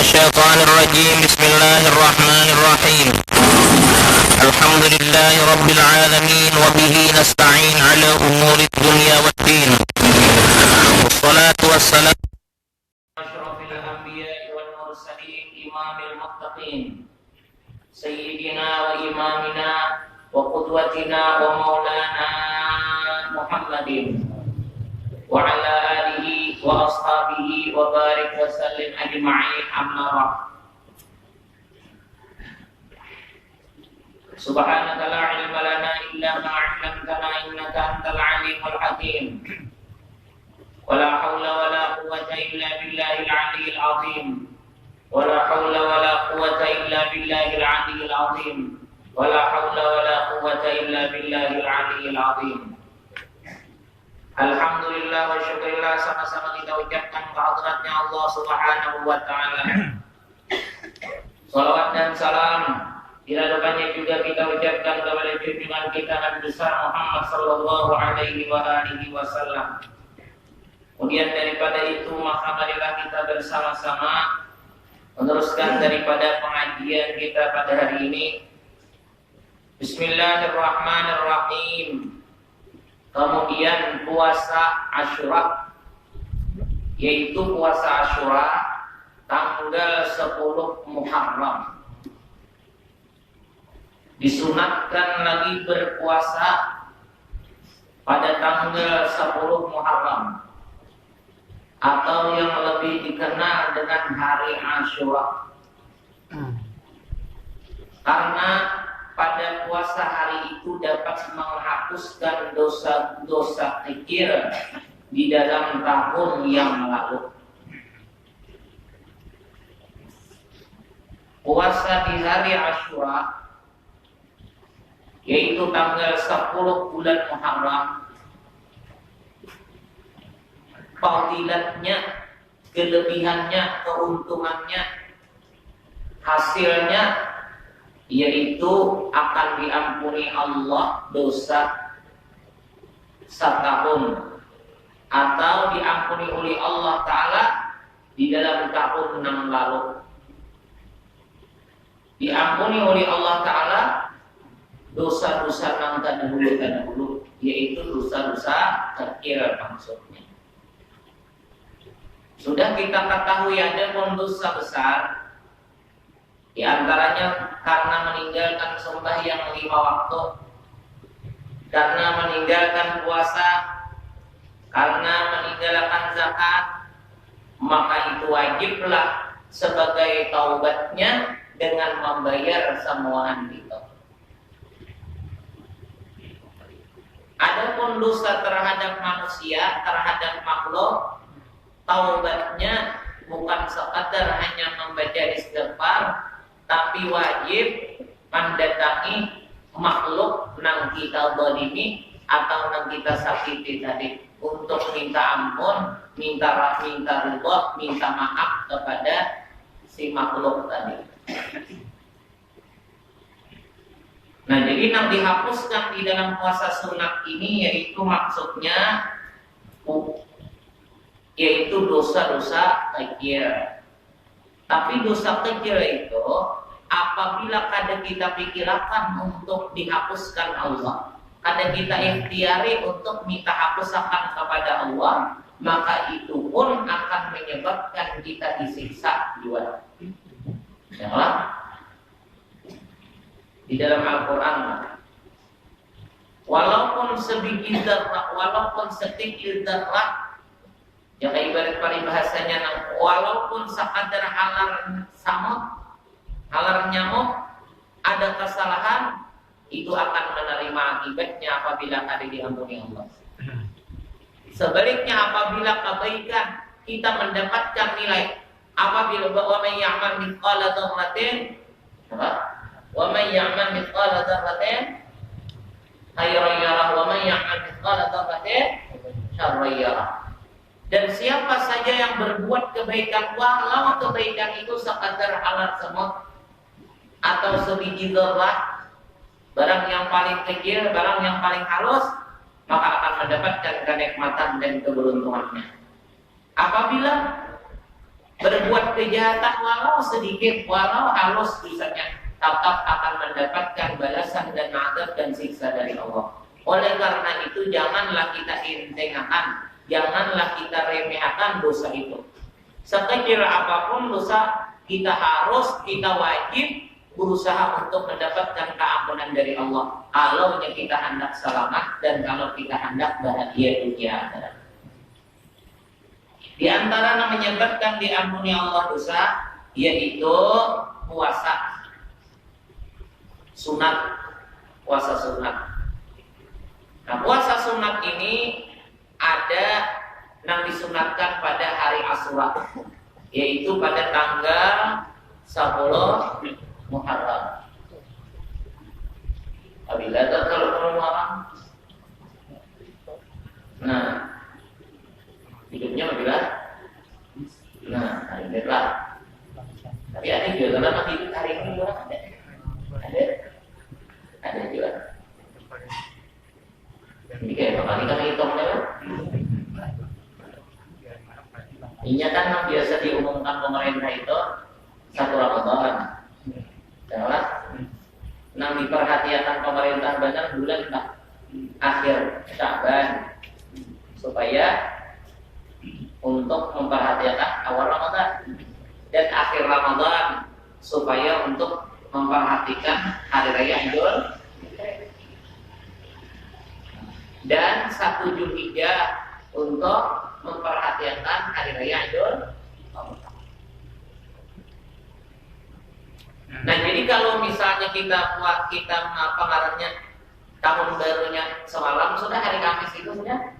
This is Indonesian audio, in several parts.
الشيطان الرجيم. بسم الله الرحمن الرحيم. الحمد لله رب العالمين، وبه نستعين على أمور الدنيا والدين، والصلاة والسلام أشرف الأنبياء والمرسلين، إمام المتقين، سيدنا وإمامنا وقدوتنا ومولانا محمد وعلى آله وأصحابه وبارك وسلم أجمعين. أما بعد. سبحانك لا علم لنا إلا ما علمتنا إنك أنت العليم الحكيم، ولا حول ولا قوة إلا بالله العلي العظيم، ولا حول ولا قوة إلا بالله العلي العظيم، ولا حول ولا قوة إلا بالله العلي العظيم. Alhamdulillah wa syukurillah, sama-sama kita ucapkan kehadratnya Allah Subhanahu wa ta'ala. Salawat dan salam diradukannya juga kita ucapkan kepada junjungan kita Nabi besar Muhammad sallallahu alaihi wa alihi wasallam. Kemudian daripada itu, maka marilah kita bersama-sama meneruskan daripada pengajian kita pada hari ini. Bismillahirrahmanirrahim. Kemudian puasa Asyura, yaitu puasa Asyura tanggal 10 Muharram. Disunatkan lagi berpuasa pada tanggal 10 Muharram, atau yang lebih dikenal dengan hari Asyura. Karena pada puasa hari itu dapat menghapuskan dosa-dosa kecil di dalam tahun yang lalu. Puasa di hari Asyura, yaitu tanggal 10 bulan Muharram, fadilatnya, kelebihannya, keuntungannya, hasilnya, yaitu akan diampuni Allah dosa setahun, atau diampuni oleh Allah Ta'ala di dalam tahun yang lalu. Diampuni oleh Allah Ta'ala dosa-dosa yang terdahulu, yaitu dosa-dosa kecil maksudnya. Sudah kita ketahui ada pun dosa besar, di antaranya karena meninggalkan sembahyang 5 waktu, karena meninggalkan puasa, karena meninggalkan zakat, maka itu wajiblah sebagai taubatnya dengan membayar semua itu. Adapun dosa terhadap manusia, terhadap makhluk, taubatnya bukan sekadar hanya membaca istighfar, tapi wajib mendatangi makhluk nang kita zalimi atau nang kita sakiti tadi, untuk minta ampun, minta ridha, minta maaf kepada si makhluk tadi. Nah, jadi yang dihapuskan di dalam puasa sunat ini yaitu maksudnya yaitu dosa-dosa kecil. Tapi dosa kecil itu apabila kadang kita pikirkan untuk dihapuskan Allah, kadang kita ikhtiari untuk minta hapusakan kepada Allah, maka itu pun akan menyebabkan kita disiksa juga. Ya, di dalam Al-Quran, walaupun sebiji darah, walaupun sedikit darah, ya ibarat paribahasanya, walaupun sekadar halar nyamuk ada kesalahan, itu akan menerima akibatnya apabila ada diampuni Allah. Sebaliknya apabila kebaikan kita mendapatkan nilai, apabila wa may ya'mal mithqala dzarratin wa may ya'mal mithqala dzarratin khairan yarah wa may ya'mal mithqala dzarratin syarran yarah. Dan siapa saja yang berbuat kebaikan, walau kebaikan itu sekadar halar semut atau sebiji zarrah, barang yang paling kecil, barang yang paling halus, maka akan mendapatkan kenikmatan dan keberuntungannya. Apabila berbuat kejahatan walau sedikit, walau halus dosanya, tetap akan mendapatkan balasan dan azab dan siksa dari Allah. Oleh karena itu janganlah kita entengkan, janganlah kita remehkan dosa itu. Sekecil apapun dosa, kita wajib berusaha untuk mendapatkan keampunan dari Allah. Kalau kita hendak selamat dan kalau kita hendak bahagia dunia akhirat. Di antara yang menyebabkan diampuni Allah dosa yaitu puasa sunat. Nah, puasa sunat ini ada yang disunatkan pada hari Asyura, yaitu pada tanggal 10 Muharram. Apabila kalau Muharram, nah hidupnya apabila, nah hari berlah. Tapi ada juga karena hidup hari ini orang ada juga. Jadi kayak apa kita hitungnya? Ini kan biasa diumumkan pemerintah itu 1 Ramadan. Jelas? Nang diperhatikan pemerintah benar bulan akhir Sya'ban supaya untuk memperhatikan awal Ramadan dan akhir Ramadan supaya untuk memperhatikan hari raya Idul dan 1 Zulhijjah untuk memperhatikan hari raya Idul. Nah, jadi kalau misalnya kita pengaruhnya tahun barunya semalam sudah hari Kamis itu sudah.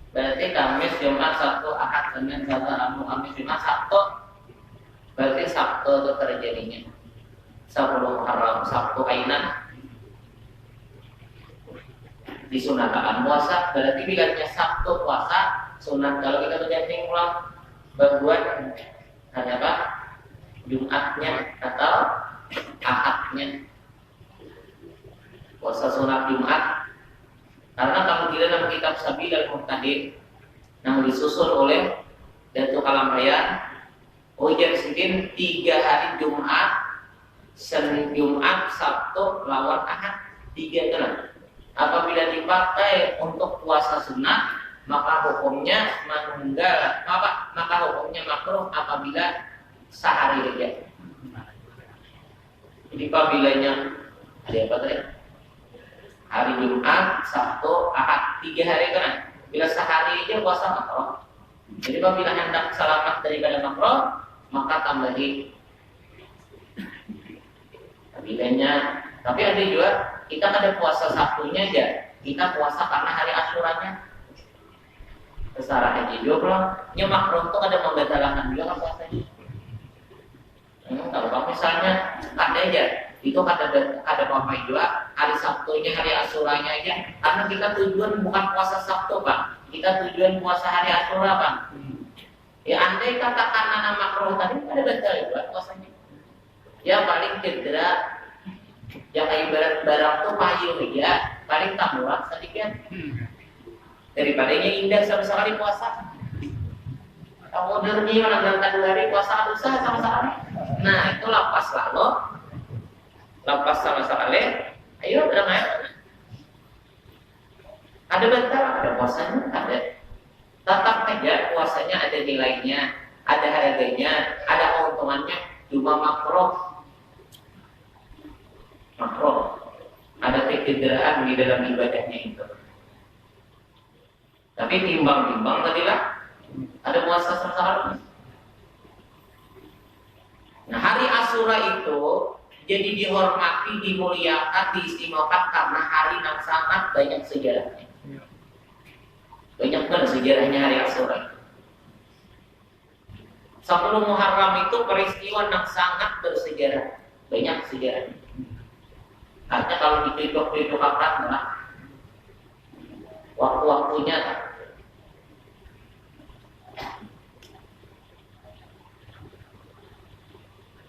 Berarti Kamis, Jumat, Sabtu, Ahad, Senin, Selasa, Rabu, Kamis, Jumat, Sabtu. Berarti Sabtu itu terjadinya 10 Muharram, Sabtu ainan disunatkan puasa. Berarti bilangnya Sabtu puasa sunat. Kalau kita berjanji pulang berbuat hanya apa? Jumatnya atau Ahadnya puasa sunat Jumat. Karena kalau kita dalam kitab Sabil al-Muhtadin yang disusun oleh Datuk Alam Raya ujian sedin 3 hari Jumat, Senin, Jumat, Sabtu lawan Ahad 3 kali. Apabila dipakai untuk puasa sunat maka hukumnya menunggal, maka hukumnya makruh apabila sehari saja. Jadi apabila ada apa tadi? Hari Jumat, Sabtu, Ahad 3 hari kan? Bila sehari aja puasa makruh. Jadi apabila hendak selamat daripada makruh maka tambahi apabila. Tapi ada juga kita ada puasa Sabtunya aja, kita puasa karena hari Asyuranya. Secara haji juga makruh itu ada membatalkan juga kan puasanya. Kalau misalnya ada aja, itu ada apa juga hari Sabtunya, hari Asyuranya aja, karena kita tujuan bukan puasa Sabtu Bang, kita tujuan puasa hari Asyura Bang. Ya andai katakan anak makruh tadi ada batal juga puasanya. Ya paling cedera, ya kayak barang tuh payu ya, paling tambuhan sedikit. Daripadanya indah sama sekali puasa. Kamu dermi mana berangkat 2 hari puasa susah sama sekali. Nah itu lapas sama sekali. Ayo berangkat. Ada batal, ada puasanya, ada. Tetap aja puasanya ada nilainya, ada harganya, ada keuntungannya. Cuma makruh. Ada kecederaan di dalam ibadahnya itu. Tapi timbang-timbang tadilah ada puasa sama. Nah hari Asyura itu jadi dihormati, dimuliakan, diistimewakan karena hari yang sangat banyak sejarahnya. Banyak banget sejarahnya hari Asyura. 10 Muharram itu peristiwa yang sangat bersejarah, banyak sejarahnya. Artinya kalau dihitung kapan lah waktu-waktunya.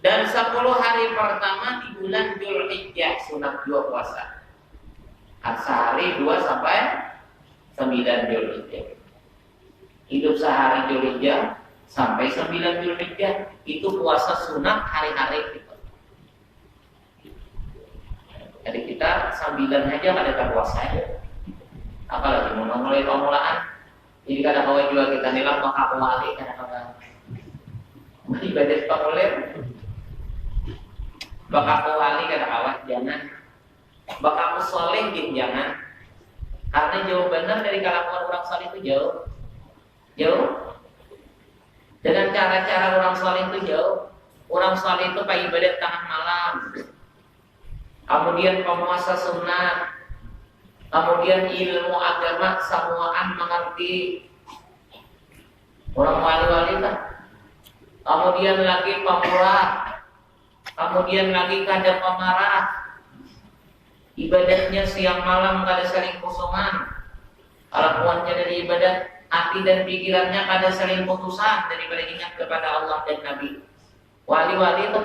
Dan 10 hari pertama di bulan Dzulhijjah sunat 2 puasa. Sehari 2 sampai 9 Dzulhijjah. Hidup sehari Dzulhijjah, sampai 9 Dzulhijjah itu puasa sunat hari-hari gitu. Jadi kita 9 aja kada puasa ya. Apalagi mau mulai pemulaan. Jadi kada kawa juga kita nilang maka wali kada kawa. Ibadah pemulai. Bakaku wali kada kawa jangan. Bakaku soleh jangan. Karena jauh benar dari kelakuan orang soleh itu jauh. Dengan cara-cara orang soleh itu jauh. Orang soleh itu pak ibadat tengah malam. Kemudian pemuasa sunat. Kemudian ilmu agama semuaan mengerti. Orang wali-wali kan. Kemudian lagi pemurah. Kemudian lagi kada pemarah. Ibadahnya siang malam kada saling kosongan. Kelakuannya dari ibadat, hati dan pikirannya kada saling putusan daripada ingat kepada Allah dan Nabi. Wali-wali itu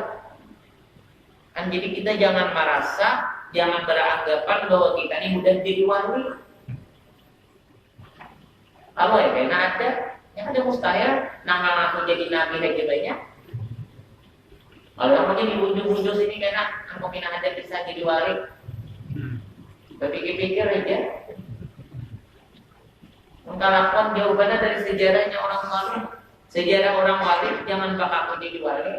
kan, jadi kita jangan merasa, jangan beranggapan bahwa kita ini mudah jadi wali. Kalau ya karena yang ada mustahil, nama aku jadi nabi lagi banyak. Kalau namanya dibunjuk-bunjuk sini karena mungkin ada bisa jadi wali. Berpikir-pikir aja. Mengkalakan jawabannya dari sejarahnya orang wali. Sejarah orang wali jangan bakal jadi wali.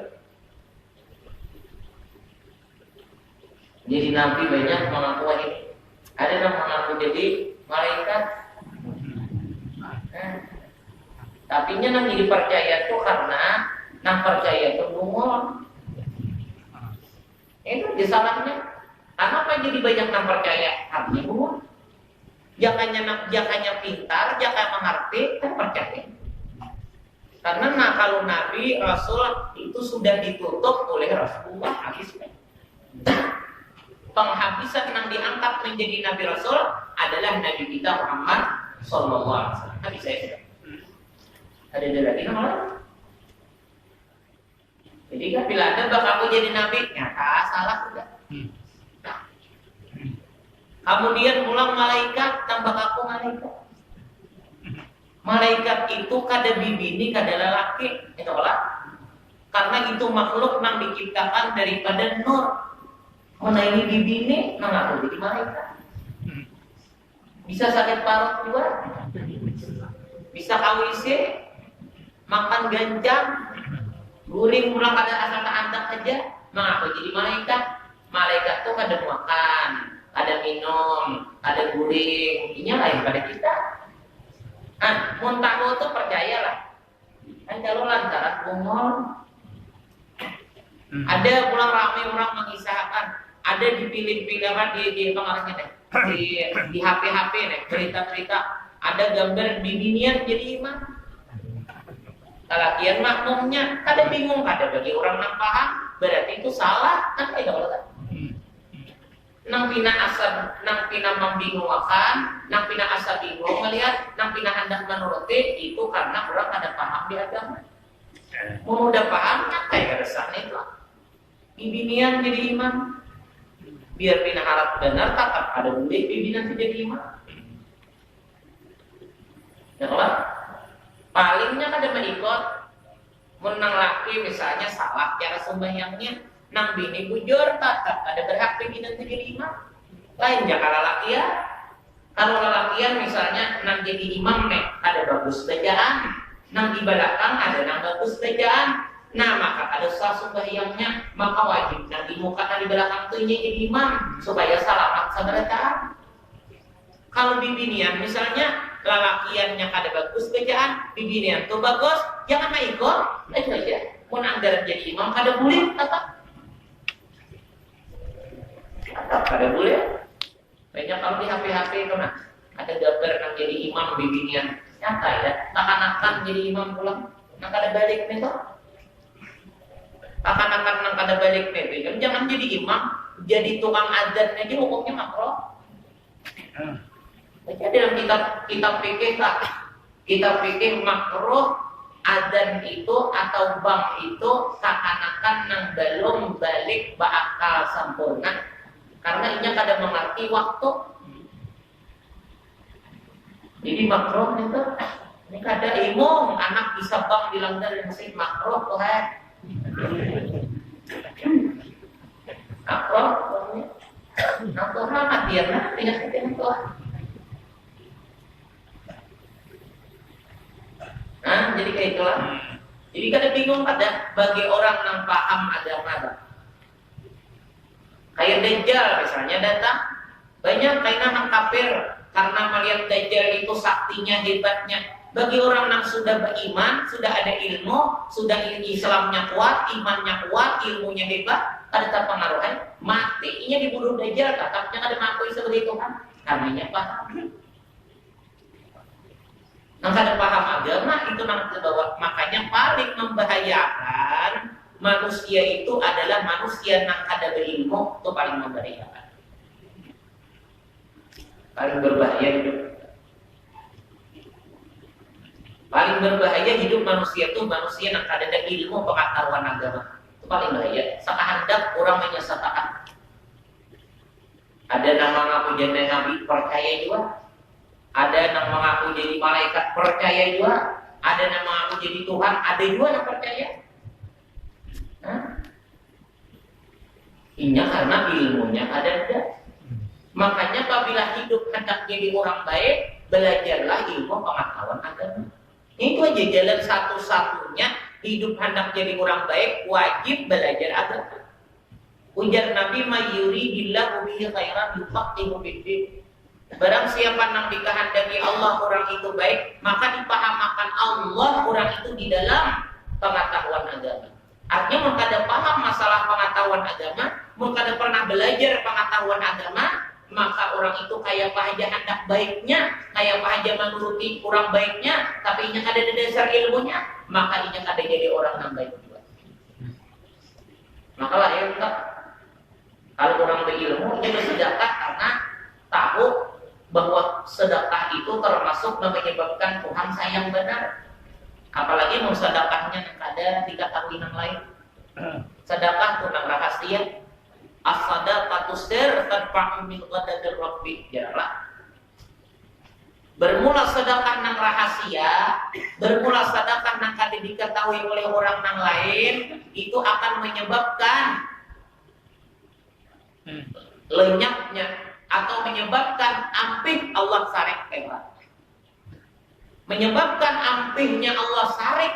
Jadi nabi banyak mengaku ini. Ada yang mengaku jadi malaikat. Tapi nya nang jadi percaya tuh karena nang percaya tuh bungol. Itu disalahnya. Kenapa jadi banyak nang percaya? Karena bungol. Jangannya pintar, jangan mengerti, kan percaya. Karena kalau Nabi Rasul itu sudah ditutup oleh Rasulullah habisnya. Penghabisan yang diangkat menjadi Nabi Rasul adalah Nabi kita Muhammad Sallallahu Alaihi Wasallam. Nabi saya sudah. Ada lagi nama? Jadi kan bila ada bakal jadi Nabi, nyata salah sudah. Kemudian pulang malaikat, tambah aku malaikat. Malaikat itu kada bibini, kada lelaki, itulah. Karena itu makhluk yang diciptakan daripada nur. Mana ini bibini, nggak jadi malaikat. Bisa sakit parut juga, bisa kawisi, makan ganjang, guring pulang kada asal keantak aja, mengaku jadi malaikat. Malaikat tuh kada makan, ada minum, ada guring, ini lain pada kita. Muntahu tuh percayalah. Kan kalau lantaran bungol, ada pulang ramai orang mengisahkan, ada di film-film di pengarangnya deh, di HP nih, berita-berita, ada gambar bibinian jadi imam. Kalakian makmumnya, kada bingung, kada bagi orang yang paham, berarti itu salah, kan tidak boleh. Nang pina membingungkan, nang pina asa bingung melihat, nang pina hendak menuruti itu karena orang kada paham di agama. Mau udah paham kan kayak keresahan itu. Bibinian jadi imam, biar pina harap benar tetap ada boleh bibinian jadi imam. Ya kalau palingnya kada mengikut, menang laki misalnya salah cara sembahyangnya. Nang bini bujur tetap ada berhak pimpinan jadi imam. Lainnya kalau lelakian, kalau lelakian misalnya nang jadi imam nih ada bagus bacaan, nang di belakang ada nang bagus bacaan. Nah maka ada sah sembahyangnya, maka wajib nang di muka nang di belakang tuh jadi imam supaya selamat sabarataan. Kalau bibinian misalnya lelakiannya ada bagus bacaan, bibinian tuh bagus, jangan ikut, itu aja. Mau anggaran jadi imam kada boleh tetap. Ada boleh. Banyak kalau di HP itu nah, ada gambar yang jadi imam bibinian. Nyata ya, akan jadi imam pulang. Nang kada balik nih toh. Akan nang kada balik nih. Jangan jadi imam, jadi tukang adzan aja hukumnya makruh. Baca dalam kitab fikih tak. Kitab fikih makruh adzan itu atau bang itu seakan-akan nang belum balik bakal sempurna. Karena inya kada mengerti waktu. Jadi makruh itu Ini kada imong anak bisa bang dilanggar di masjid makruh Tuhan. Makruh Tuhan. Nah Tuhan dia nak dengan Tuhan. Nah jadi kayak itulah. Jadi kada bingung pada bagi orang yang paham agama. Kayak Dajjal misalnya datang, banyak kainan yang kafir karena melihat Dajjal itu saktinya hebatnya. Bagi orang yang sudah beriman, sudah ada ilmu, sudah Islamnya kuat, imannya kuat, ilmunya hebat, ada terpengaruhan, matinya dibunuh Dajjal, kakaknya ada mengakui seperti itu kan? Karena paham. Yang kada paham agama itu nanti bahwa makanya paling membahayakan manusia itu adalah manusia yang kada berilmu, itu paling membahayakan. Paling berbahaya hidup. Paling berbahaya hidup manusia itu manusia yang kada ada ilmu pengetahuan agama. Itu paling bahaya. Sekehendak orang menyesatkan. Ada nama mengaku jadi nabi percaya juga. Ada yang mengaku jadi malaikat percaya juga. Ada yang mengaku jadi Tuhan, ada juga yang percaya. Ini karena ilmunya ada. Makanya apabila hidup hendak jadi orang baik, belajarlah ilmu pengetahuan agama. Itu aja jalan satu-satunya hidup hendak jadi orang baik, wajib belajar agama. Ujar Nabi mayyuridillahu bihi khairan yufaqihu fid-din. Barang siapa yang dikehendaki Allah orang itu baik, maka dipahamakan Allah orang itu di dalam pengetahuan agama. Artinya mereka ada paham masalah pengetahuan agama, mereka ada pernah belajar pengetahuan agama, maka orang itu kayak apa aja hendak baiknya, kayak apa aja menuruti kurang baiknya, tapi ini ada dasar ilmunya, maka ini ada jadi orang yang baik juga. Maka lah ya, kalau orang berilmu ini bersedekah karena tahu bahwa sedekah itu termasuk menyebabkan Tuhan sayang benar. Apalagi mau sedekahnya yang ada diketahui yang lain. Sedekah itu yang rahasia. As-sadaqatu sir tanfa'u min ghadadir rabbi. Janganlah. Bermula sedekah yang rahasia, bermula sedekah yang kada diketahui oleh orang yang lain, itu akan menyebabkan lenyapnya atau menyebabkan ampih Allah sarik hebat. Menyebabkan ampihnya Allah sarik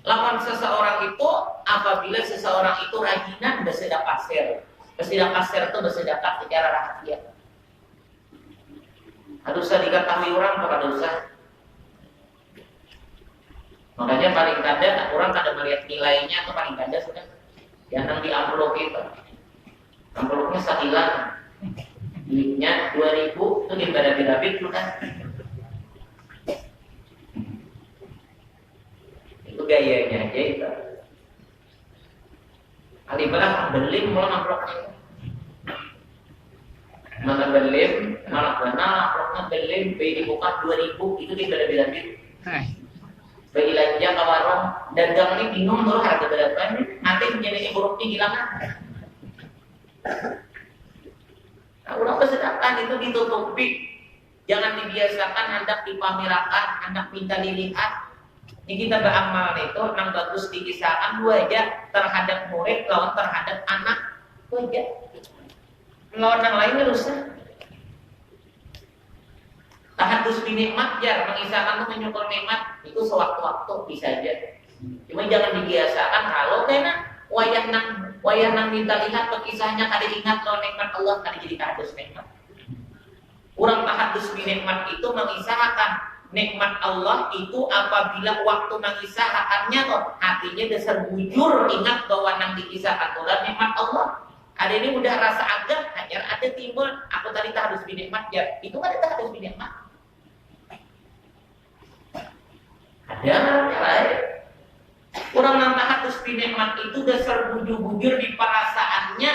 lawan seseorang itu apabila seseorang itu rajinan bersedekah sir. Bersedekah sir itu bersedekah secara rahasia. Harus diketahui orang pada dosa. Makanya paling kada orang kada melihat nilainya atau paling kada sudah yang di amplop itu. Amplopnya sehilang. Duitnya 2.000 itu dibagi-bagi itu kan. Itu gayanya aja itu. Alibah belim malah amplopnya. Mana belim, malah benar amplopnya belim, bayi dibuka 2.000 itu dibagi-bagi. Bagi belanja ke warung, dagang ini bingung tuh harga berapa nih, nanti menjadi buruknya hilang. Nah, orang bersedekah itu ditutupi, jangan dibiasakan hendak dipamirakan, hendak minta dilihat. Ini kita beramal itu yang bagus dikisahkan dua aja terhadap murid lawan terhadap anak, dua aja. Lawan yang lainnya rusak. Tahadus binikmat jar mengisahkan itu menyukur nikmat itu sewaktu-waktu bisa aja. Cuma jangan dibiasakan kalau kena wayah nang minta lihat kisahnya kada ingat lo nikmat Allah kada jadi tahadus nikmat. Kurang tahadus binikmat itu mengisahkan nikmat Allah itu apabila waktu mengisahkannya kok hatinya dasar bujur ingat bahwa nang dikisahkan itu nikmat Allah. Ada ini udah rasa agak hajar ada timbul aku tadi tahadus binikmat jar itu kada tahadus binikmat. Ada yang lain. Kurang tahadus binikmat itu dasar bujur-bujur di perasaannya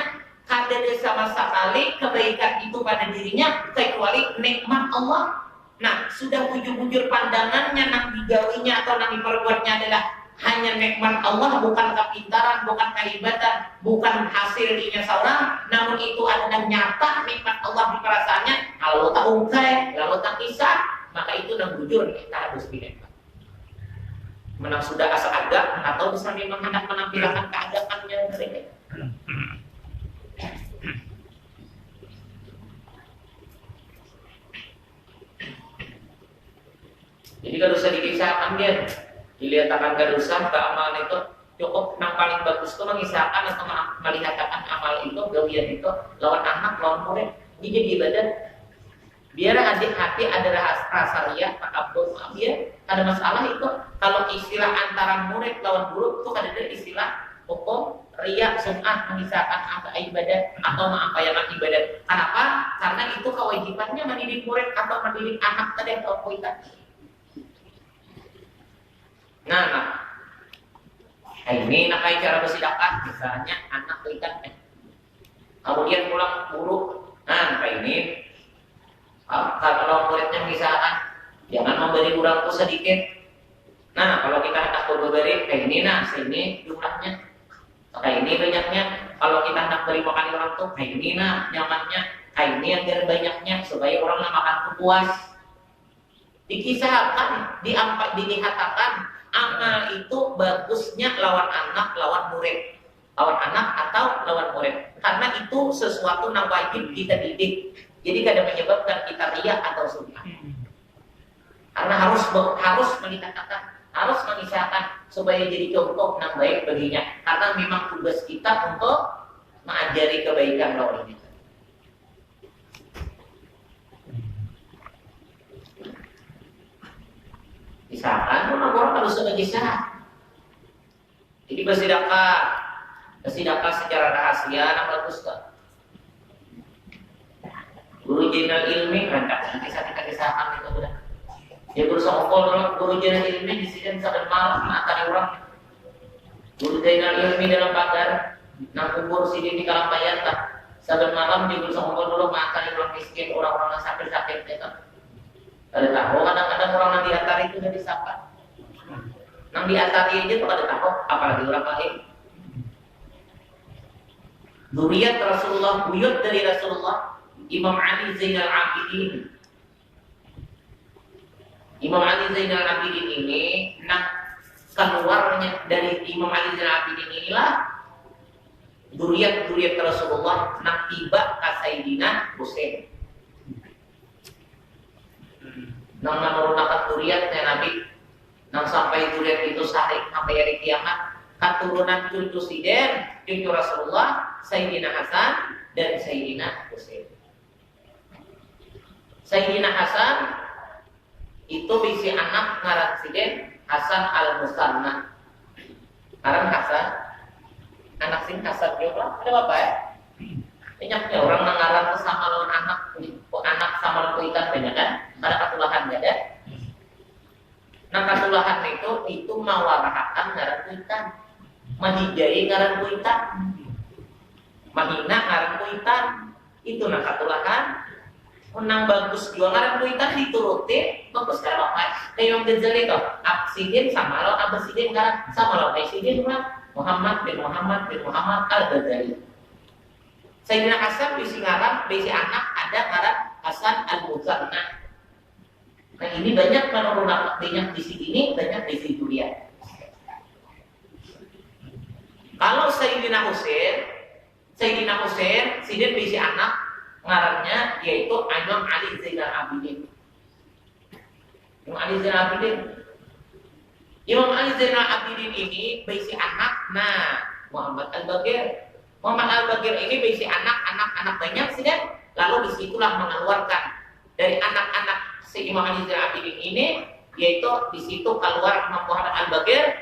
kada ada sama sekali kebaikan itu pada dirinya kecuali nikmat Allah. Nah, sudah bujur-bujur pandangannya nang digawinya atau nang diperbuatnya adalah hanya nikmat Allah, bukan kepintaran, bukan kehebatan, bukan hasil dirinya seorang, namun itu adalah nyata nikmat Allah di perasaannya. Kalau tak ungkai, kalau tak kisah, maka itu nang bujur kita harus pilih. Menang sudah asa agak atau bisa memang hendak menampilkan keadaannya mereka. Jadi kalau dosa dikisahkan dia dilihatkan ke dosa ke amalan itu cukup yang paling bagus itu mengisahkan atau melihatkan amal itu gawian itu lawan anak lawan murid jadi ibadah biar hati ada rasa riya takabur biar ada masalah itu kalau istilah antara murid lawan guru itu ada istilah hukum riya sum'ah mengisahkan apa ibadah atau mengapayakan ibadah. Kenapa? Karena itu kewajibannya mendidik murid atau mendidik anak tadi atau kita. Nah, ini nakai cara bersedekah misalnya anak berikan kemudian pulang buruk. Nah, kayak ini kalau muridnya misalkan jangan memberi kurangku sedikit. Nah, kalau kita hendak berberi kayak ini, nah sini jumlahnya, kayak ini banyaknya. Kalau kita hendak beri makan orang tuh kayak ini, nah nyamannya, kayak ini yang biar banyaknya supaya orang makan puas. Dikisahkan, dikatakan amal itu bagusnya lawan anak, lawan murid, lawan anak atau lawan murid. Karena itu sesuatu yang wajib kita didik. Jadi kadang menyebabkan kita riya atau sum'ah. Karena harus mengisahkan, harus mengisahkan supaya jadi contoh yang baik baginya. Karena memang tugas kita untuk mengajari kebaikan lawan kita. Misalkan orang harus mengisah. Jadi bersedekah secara rahasia, yang bagus tak? Guru jenderal ilmi rentak kisah-kisahkan itu udah. Dia berusaha guru jenderal ilmi di sini sampai malam antara orang. Guru jenderal ilmi dalam pagar, nang kubur sini di Kalampayan tak. Sampai malam dia berusaha dulu antara orang miskin, orang-orang yang sakit-sakit itu. Ada tahu kadang-kadang orang yang diantar itu udah disapa. Yang diantar aja tuh ada tahu, apalagi orang lain. Zuriat Rasulullah, buyut dari Rasulullah, Imam Ali Zainal Abidin. Imam Ali Zainal Abidin ini, nah keluarnya dari Imam Ali Zainal Abidin inilah zuriat Rasulullah, nah tiba ke Sayyidina Husain. Nang merupakan zuriatnya Nabi, nang sampai zuriat itu sampai hari kiamat, keturunan cucu Rasulullah, Sayyidina Hasan dan Sayyidina Husain. Sayyidina Hasan itu bisi anak ngaran siden Hasan al-Musanna. Ngaran Hasan, anak sing Hasan juga ada apa ya? Banyaknya orang ngaran sama lawan anak sama lawan ikan banyak kan? Ada katulahan nggak ada? Nah katulahan itu mawarahakan ngaran ikan, mahijai ngaran ikan, mahina ngaran ikan, itu nah katulahan. Menang bagus juga ngaran ikan dituruti, bagus kan apa? Kayak yang Ghazali itu, Absidin sama lawan Absidin ngaran sama lawan Absidin Muhammad bin Muhammad al-Ghazali. Sayyidina Hasan bisi ngaran, bisi anak ada ngaran Hasan al-Musanna. Nah ini banyak banyak di sini banyak di situ dia. Kalau Sayyidina Husain, sidin bisi anak ngarannya yaitu Imam Ali Zainal Abidin. Imam Ali Zainal Abidin ini bisi anak, nah Muhammad Al-Baqir. Muhammad Al-Baqir ini berisi anak-anak banyak sih kan? Lalu disitulah mengeluarkan dari anak-anak si Imam Ali Zainal Abidin ini, yaitu disitu keluar Muhammad Al-Baqir,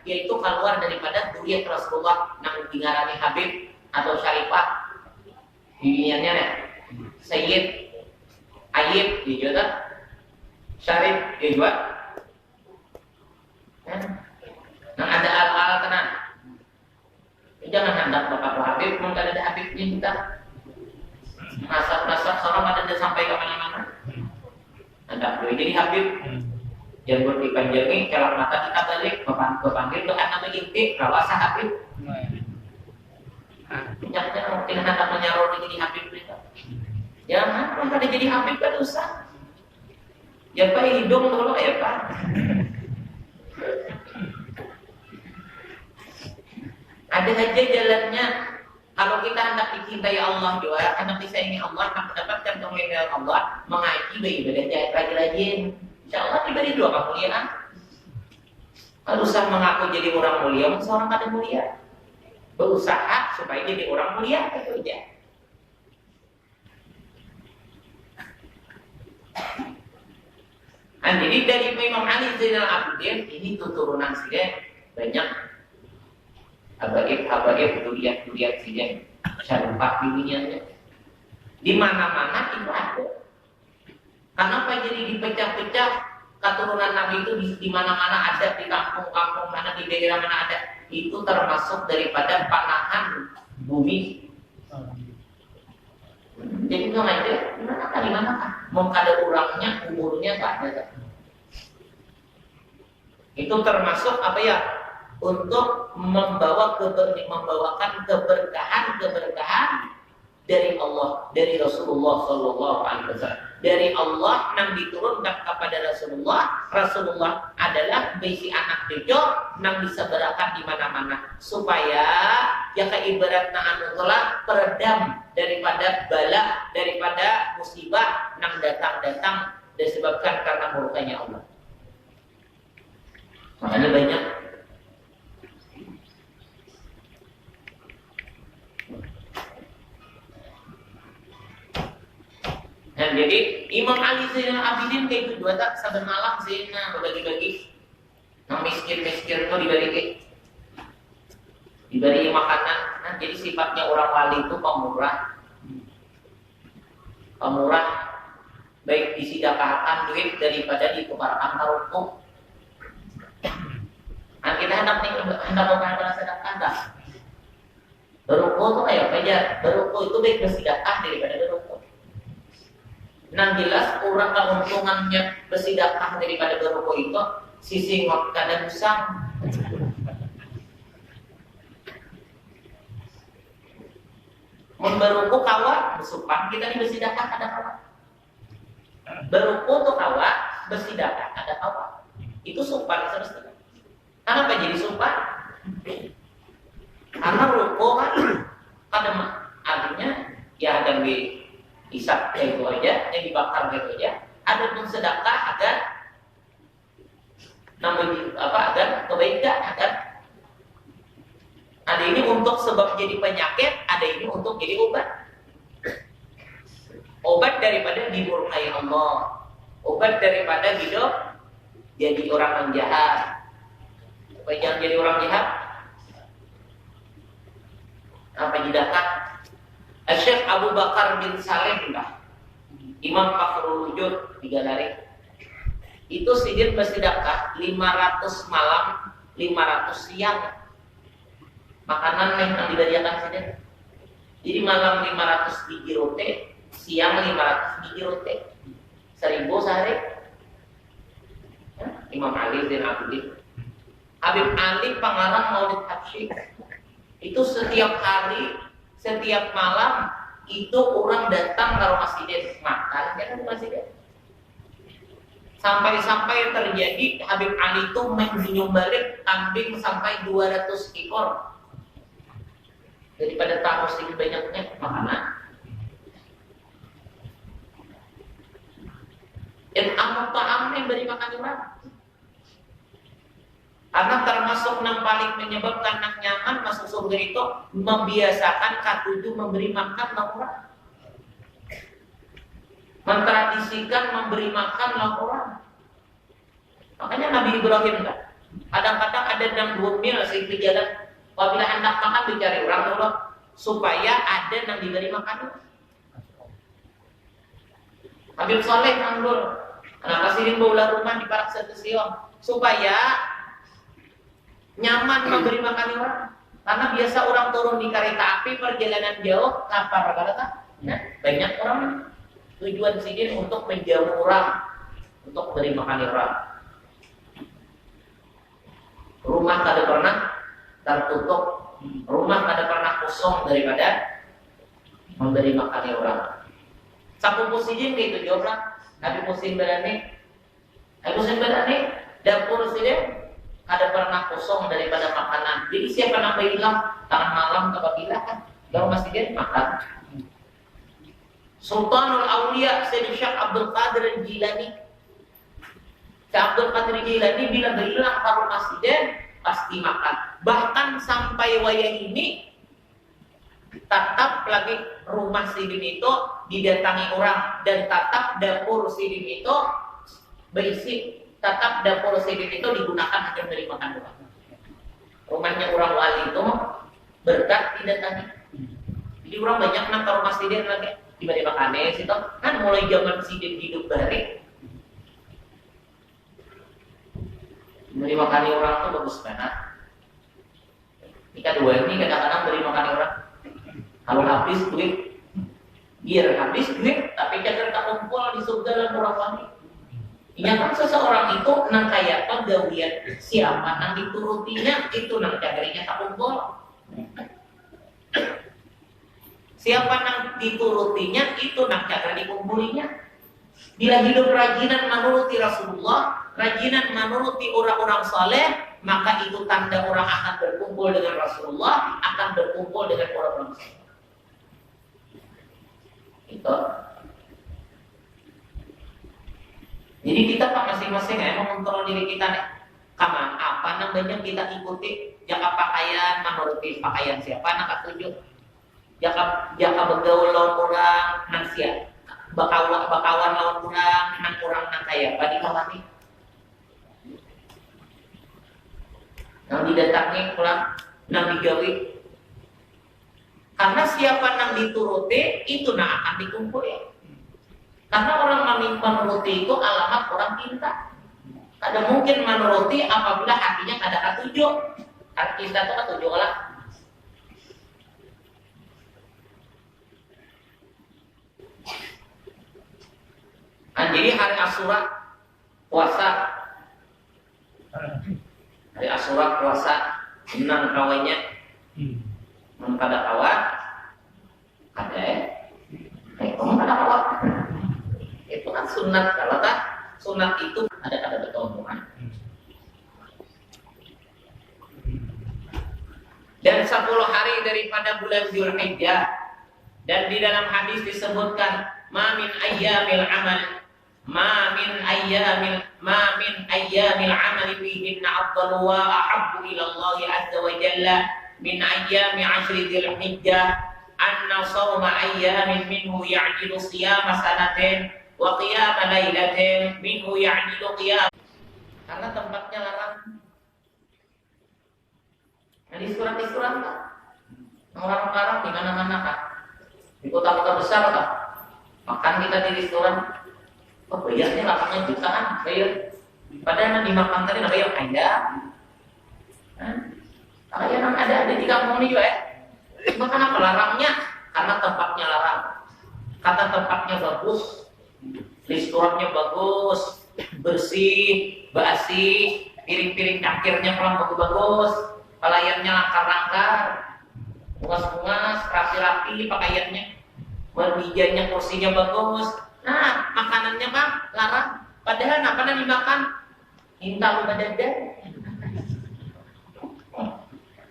yaitu keluar daripada zuriat Rasulullah yang dingarani Habib atau Syarifah. Bibiannya nih, Sayyid Ayyib juga, Syarif juga. Nah ada al-al tenang. Jangan hendak bapak Habib, mungkin ada Habibnya kita. Nasab seorang ada sampai ke mana-mana. Hendak boleh jadi Habib. Yang berdipanjangi, kalau mata kita balik, kepanggil ke anak inti, rawasa Habib. Jangan mungkin hendak menyaruh jadi Habib kita. Jangan, maka jadi Habib kan usah. Ya Pak, hidung dulu ya Pak. Ada aja jalannya. Kalau kita hendak dicintai Allah juga, hendak disayangi Allah, hendak mendapatkan kemuliaan Allah, mengaji beribadah rajin-rajin. Insya Allah diberi dua kemuliaan. Kalau usah mengaku jadi orang mulia, seorang kada mulia. Berusaha supaya jadi orang mulia, itu aja. Nah, jadi dari Imam Ali Zainal Abidin ini turunan sih banyak habaib duriat sih syarifah dunianya. Di mana-mana itu ada. Kenapa jadi dipecah-pecah keturunan Nabi itu di mana-mana ada, di kampung-kampung mana, di daerah mana ada. Itu termasuk daripada panahan bumi. Jadi nggak ada, di mana kan? Mau ada orangnya, umurnya nggak ada. Itu termasuk apa ya? Untuk membawakan keberkahan dari Allah, dari Rasulullah Sallallahu Alaihi Wasallam. Dari Allah yang diturunkan kepada Rasulullah adalah bisi anak cucu yang diseberakan di mana-mana supaya ya keibaratna anu telah peredam daripada bala, daripada musibah yang datang disebabkan karena murkanya Allah. Makanya banyak. Nah, jadi Imam Ali Zainal Abidin kayak gitu tak saben malam zina berbagi-bagi. Nah, miskin itu diberi makanan. Nah, jadi sifatnya orang wali itu pemurah, baik disedekahkan duit daripada ditukarkan taruh. Nah, kita hendak melakukan sedekah dah. Beruku itu kayak apa aja? Beruku itu baik bersedekah daripada beruku. Nah, jelas orang keuntungannya bersedekah daripada beruku itu sisi ngot kadang usang. Beruku kawa bersumpah kita di bersedekah kada kawa. Beruku tuh kawa bersedekah kada kawa. Itu sumpah semestinya. Kenapa jadi sumpah? Karena ruko kan kada artinya ya ada di isap itu aja, yang dibakar itu aja. Ada pun sedekah agar agar kebaikan, ada ini untuk sebab jadi penyakit, ada ini untuk jadi obat daripada dimurkai Allah, obat daripada hidup jadi orang yang jahat. Supaya jangan jadi orang jahat, apa jidakah? Syekh Abu Bakar bin Salim Imam Fakhrul Wujud 3 hari itu sidin bersedekah 500 malam 500 siang makanan yang dibagikan sidin. Jadi malam 500 biji roti, siang 500 biji roti, 1000 sehari. Imam Ali Zainal Abidin, Habib Ali pengarang Maulid Habsyi itu setiap hari, setiap malam itu orang datang ke rumah masjid makan kan masjid. Sampai terjadi Habib Ali itu menyumbalik kambing sampai 200 ekor daripada tamu sedikit banyaknya makanan. Dan amat yang beri makan orang. Karena termasuk yang paling menyebabkan nak nyaman masuk surga itu membiasakan katujuh memberi makan orang. Mentradisikan memberi makan orang. Makanya Nabi Ibrahim kan kadang-kadang ada yang 2 mil sehingga jalan. Apabila hendak makan dicari orang dulu supaya ada yang diberi makan. Habib Soleh nganggur. Kenapa sih bola rumah di Parak Setusion supaya nyaman memberi makan orang. Karena biasa orang turun di kereta api perjalanan jauh lapar kata. Nah, banyak orang tujuan sidin untuk menjamu orang, untuk beri makan orang. Rumah kada pernah tertutup, rumah kada pernah kosong daripada memberi makan orang. Sapu sidin gitu jawablah. Nabi musim berani Aku sebenarnya nih dapur sini ada pernah kosong daripada makanan. Jadi siapa nak bilang tangan malam apabila kan kalau masih dia makan. Sultanul Aulia Sayyid Syekh Abdul Qadir Jilani. Syekh Abdul Qadir Jilani bila bilang kalau masih dia pasti makan. Bahkan sampai wayang ini tetap lagi rumah Sidin itu didatangi orang dan tetap dapur Sidin itu berisi, tetap dapur Sidin itu digunakan hanya dari makan doang. Rumahnya orang wali itu berkat didatangi. Jadi orang banyak nak ke rumah Sidin lagi tiba-tiba makan situ kan mulai zaman Sidin hidup balik. Beri makan orang tuh bagus banget. Jika dua ini kadang-kadang beri makan orang. Kalau habis duit, biar habis duit, tapi jangan tak kumpul di surga dan orang wani. Ingatkan seseorang itu nang kaya pegawaian siapa nang diturutinya itu nang jagarinya tak kumpul. Siapa nang diturutinya itu nang jaga dikumpulinya. Bila hidup rajinan menuruti Rasulullah, rajinan menuruti orang-orang saleh, maka itu tanda orang akan berkumpul dengan Rasulullah, akan berkumpul dengan orang-orang saleh. Itu. Jadi kita pak masing-masing mengontrol diri kita nih. Kama apa namanya kita ikuti jaka pakaian menuruti pakaian siapa nak ketujuh. Jaka bergaul lawan orang nang siap. Bakawan lawan orang nang kaya pada kawani. Nang didatangi pulang nang digawi. Karena siapa nang dituruti itu nang akan dikumpuli. Karena orang menuruti itu alamat orang cinta. Ada mungkin menuruti apabila hatinya ada ketujuh. Hati kita itu ketujuh lah. Nah, jadi hari Asyura puasa. Hari Asyura puasa enam kawannya. Pada kawan ada pada kawan. Itu kan sunat. Kalau tak sunat itu ada keutamaan. Dan 10 hari daripada bulan Dzulhijjah. Dan di dalam hadis disebutkan ma min ayyamil amal fihinna afdalu wa ahabbu ila Allah azza wa jalla min ayyami 'ashri Dzulhijjah anna shawma ayyamin minhu ya'dilu siyama sanatin wa qiyama lailatin minhu ya'dilu qiyam. Karena tempatnya larang. Nah, di surat-surat kan orang-orang di mana-mana kan. Di kota-kota besar kan. Makan kita di restoran. Oh, bayarnya lapangnya jutaan, bayar. Padahal dimakan tadi bayar ayam. Ayam ada di kampung ini juga ya. Makan apa larangnya? Karena tempatnya larang. Karena tempatnya bagus, restorannya bagus, bersih, basi, piring-piring cangkirnya kurang bagus-bagus, pelayannya langkar-langkar, bungas-bungas, rapi-rapi pakaiannya, mejanya kursinya bagus. Nah, makanannya mah larang. Padahal apa yang dimakan? Intal badadar.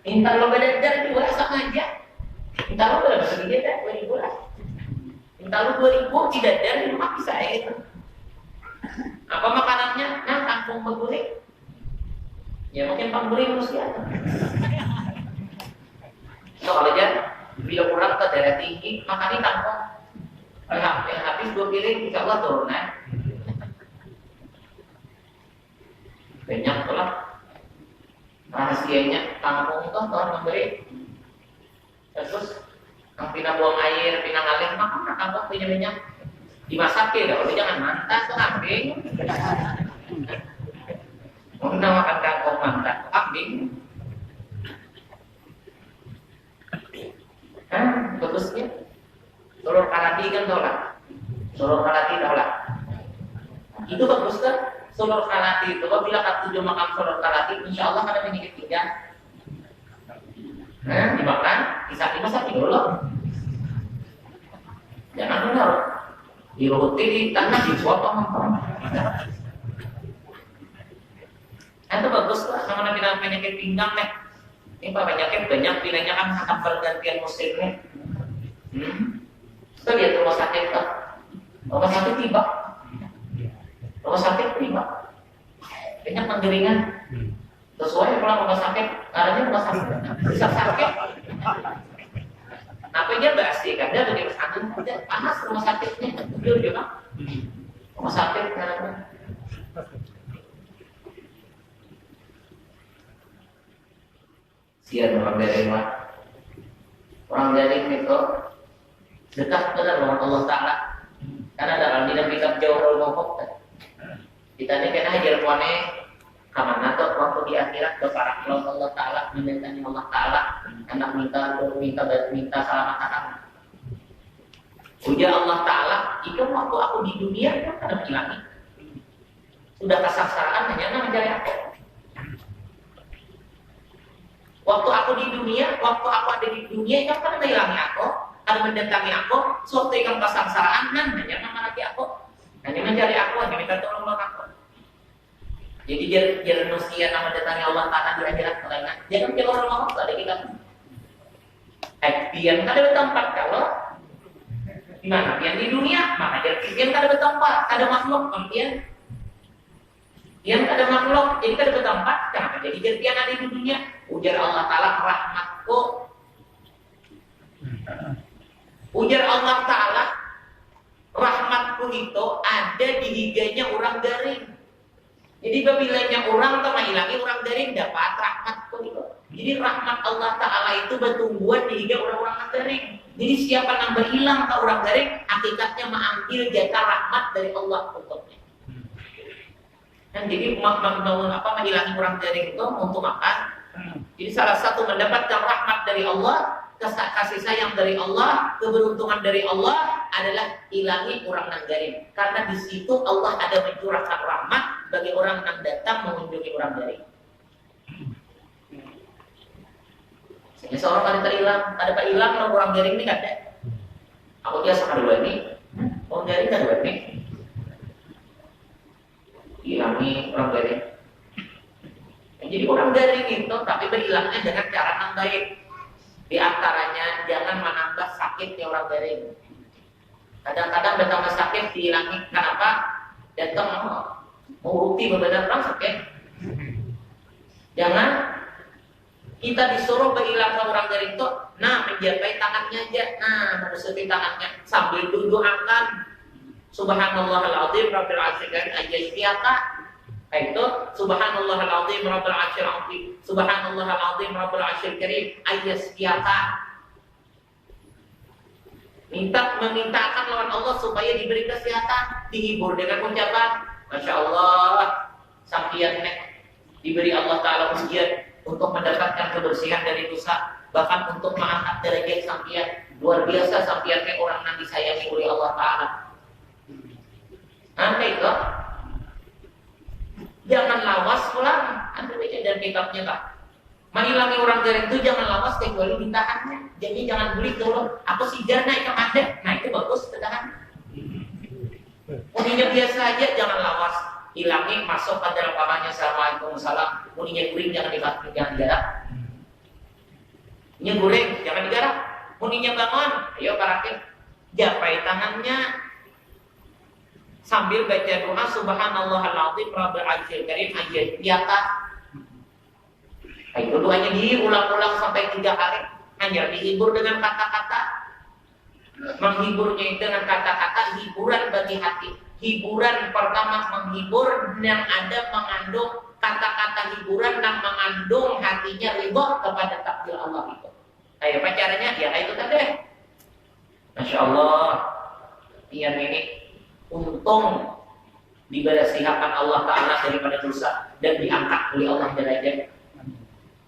Intal badadar juga sama aja. Intal berapa segini dah? 2000 lah. Intal 2000 tidak ada di rumah saya itu. Apa makanannya? Nah, kangkung berguling. Ya mungkin pangguling manusia. Soal aja, bila kurang ke daerah tinggi, makannya kangkung. Yang habis 2 piring, insya Allah turun ya. Banyak pula rahasianya kangkung tuh Tuhan memberi. Terus yang pina buang air, pina ngalih, makan kangkung punya minyak. Dimasak ya, kalau jangan mantas tuh kambing. Mau makan kangkung mantas tuh kambing. Bagusnya. Telur kalati kan tolak. Telur kalati tolak. Itu bagus kan? Telur kalati itu apabila ketujuh makan telur kalati, insya Allah ada penyakit pinggang. Dimakan, dimasak dulu. Jangan benar. Di roti di tanah dipotong. Itu bagus lah, sama bilang penyakit pinggang nih. Ini pak penyakit banyak pilihannya kan akan pergantian musimnya. Itu lihat rumah sakit kan, rumah sakit tiba, banyak penggeringan. Sesuai pulang rumah sakit, karena rumah sakit bisa sakit. Apa dia basi kan? Dia begitu sakit, panas rumah sakitnya, betul juga. Rumah sakit karena sian orang dari mana? Orang dari itu dekat benar dengan Allah Taala. Karena dalam dalam kitab Jauhul Mawquf kita ni kena hajar puane kamana tu waktu di akhirat kepada Allah Taala mendatangi Allah Taala anak minta selamat akan. Ujar Allah Taala, itu waktu aku di dunia kan ada hilang. Sudah kesaksaraan hanya mencari aku. Waktu aku di dunia, waktu aku ada di dunia, kan ada hilangnya aku, ada mendatangi aku, suatu yang kesaksaraan kan hanya mengalami aku, hanya mencari aku, hanya minta tolong aku. Jadi jangan manusia nama mendatangi Allah Taala di akhirat kelainan. Jangan keluar rumah Allah ada kita. Pian kada bertempat kalau di mana? Pian di dunia, maka pian kada bertempat, ada makhluk pian. Yang ada makhluk, jadi kada bertempat, kenapa jadi pian ada di dunia? Ujar Allah Ta'ala rahmatku. Ujar Allah Ta'ala rahmatku itu ada di higanya orang garing. Jadi apabila orang sama hilangi orang garing dapat rahmatku itu. Jadi rahmat Allah Ta'ala itu bertumbuhan di higa orang-orang garing. Jadi siapa yang berhilang ke orang garing, hakikatnya mengambil jatah rahmat dari Allah untuknya. Dan jadi menghilangi orang garing itu untuk makan. Jadi salah satu mendapatkan rahmat dari Allah, kasih sayang dari Allah, keberuntungan dari Allah adalah hilangi orang nanggaring. Karena di situ Allah ada mencurahkan rahmat bagi orang yang datang mengunjungi orang garing. Sehingga seorang kali terhilang, ada pak hilang kalau orang garing ini nggak ada. Aku biasa kedua ini, orang garing kedua ini, hilangi orang garing. Jadi orang garing itu tapi berhilangnya dengan cara yang baik. Di antaranya jangan menambah sakitnya orang garing. Kadang-kadang bertambah sakit dihilangi. Kenapa? Datang menguruti beberapa orang sakit. Jangan kita disuruh berhilang orang garing itu. Nah menjabai tangannya aja. Nah menusuk tangannya sambil doakan. Subhanallahal-azim rabbil arsyil karim ayyasiyaka. Itu subhanallahal azim rabbil arsyil azim subhanallahal azim rabbil arsyil karim ayyasiyaka. Memintakan lawan Allah supaya diberi kesehatan, dihibur dengan ucapan Masya Allah sampian diberi Allah Ta'ala ujian untuk mendapatkan kebersihan dari dosa, bahkan untuk mengangkat derajat sampian. Luar biasa sampian orang yang disayangi oleh Allah Ta'ala. Nanti itu jangan lawas pulang. Anda baca dari kitabnya tak. Menghilangi orang garing itu jangan lawas kecuali ditahannya. Jadi jangan beli dulu. Aku sijar naik ke Anda. Nah itu bagus ditahan. Muninya biasa aja jangan lawas. Hilangi masuk ke dalam kamarnya. Assalamualaikum salam. Muninya guring jangan digarap. Jangan digarap. Muninya guring jangan digarap. Muninya bangun. Ayo parakin. Japai tangannya. Sambil baca doa subhanallahal azim rabbil arsyil karim ayyasiyaka. Itu doanya diulang-ulang sampai 3 kali. Hanya dihibur dengan kata-kata. Menghiburnya itu dengan kata-kata hiburan bagi hati. Hiburan pertama menghibur yang ada mengandung kata-kata hiburan yang mengandung hatinya ridha kepada takdir Allah itu. Ayo apa caranya? Ya itu tadi. Masya Allah. Pian ini untung dibersihakan Allah Ta'ala daripada dosa dan diangkat oleh Allah derajat,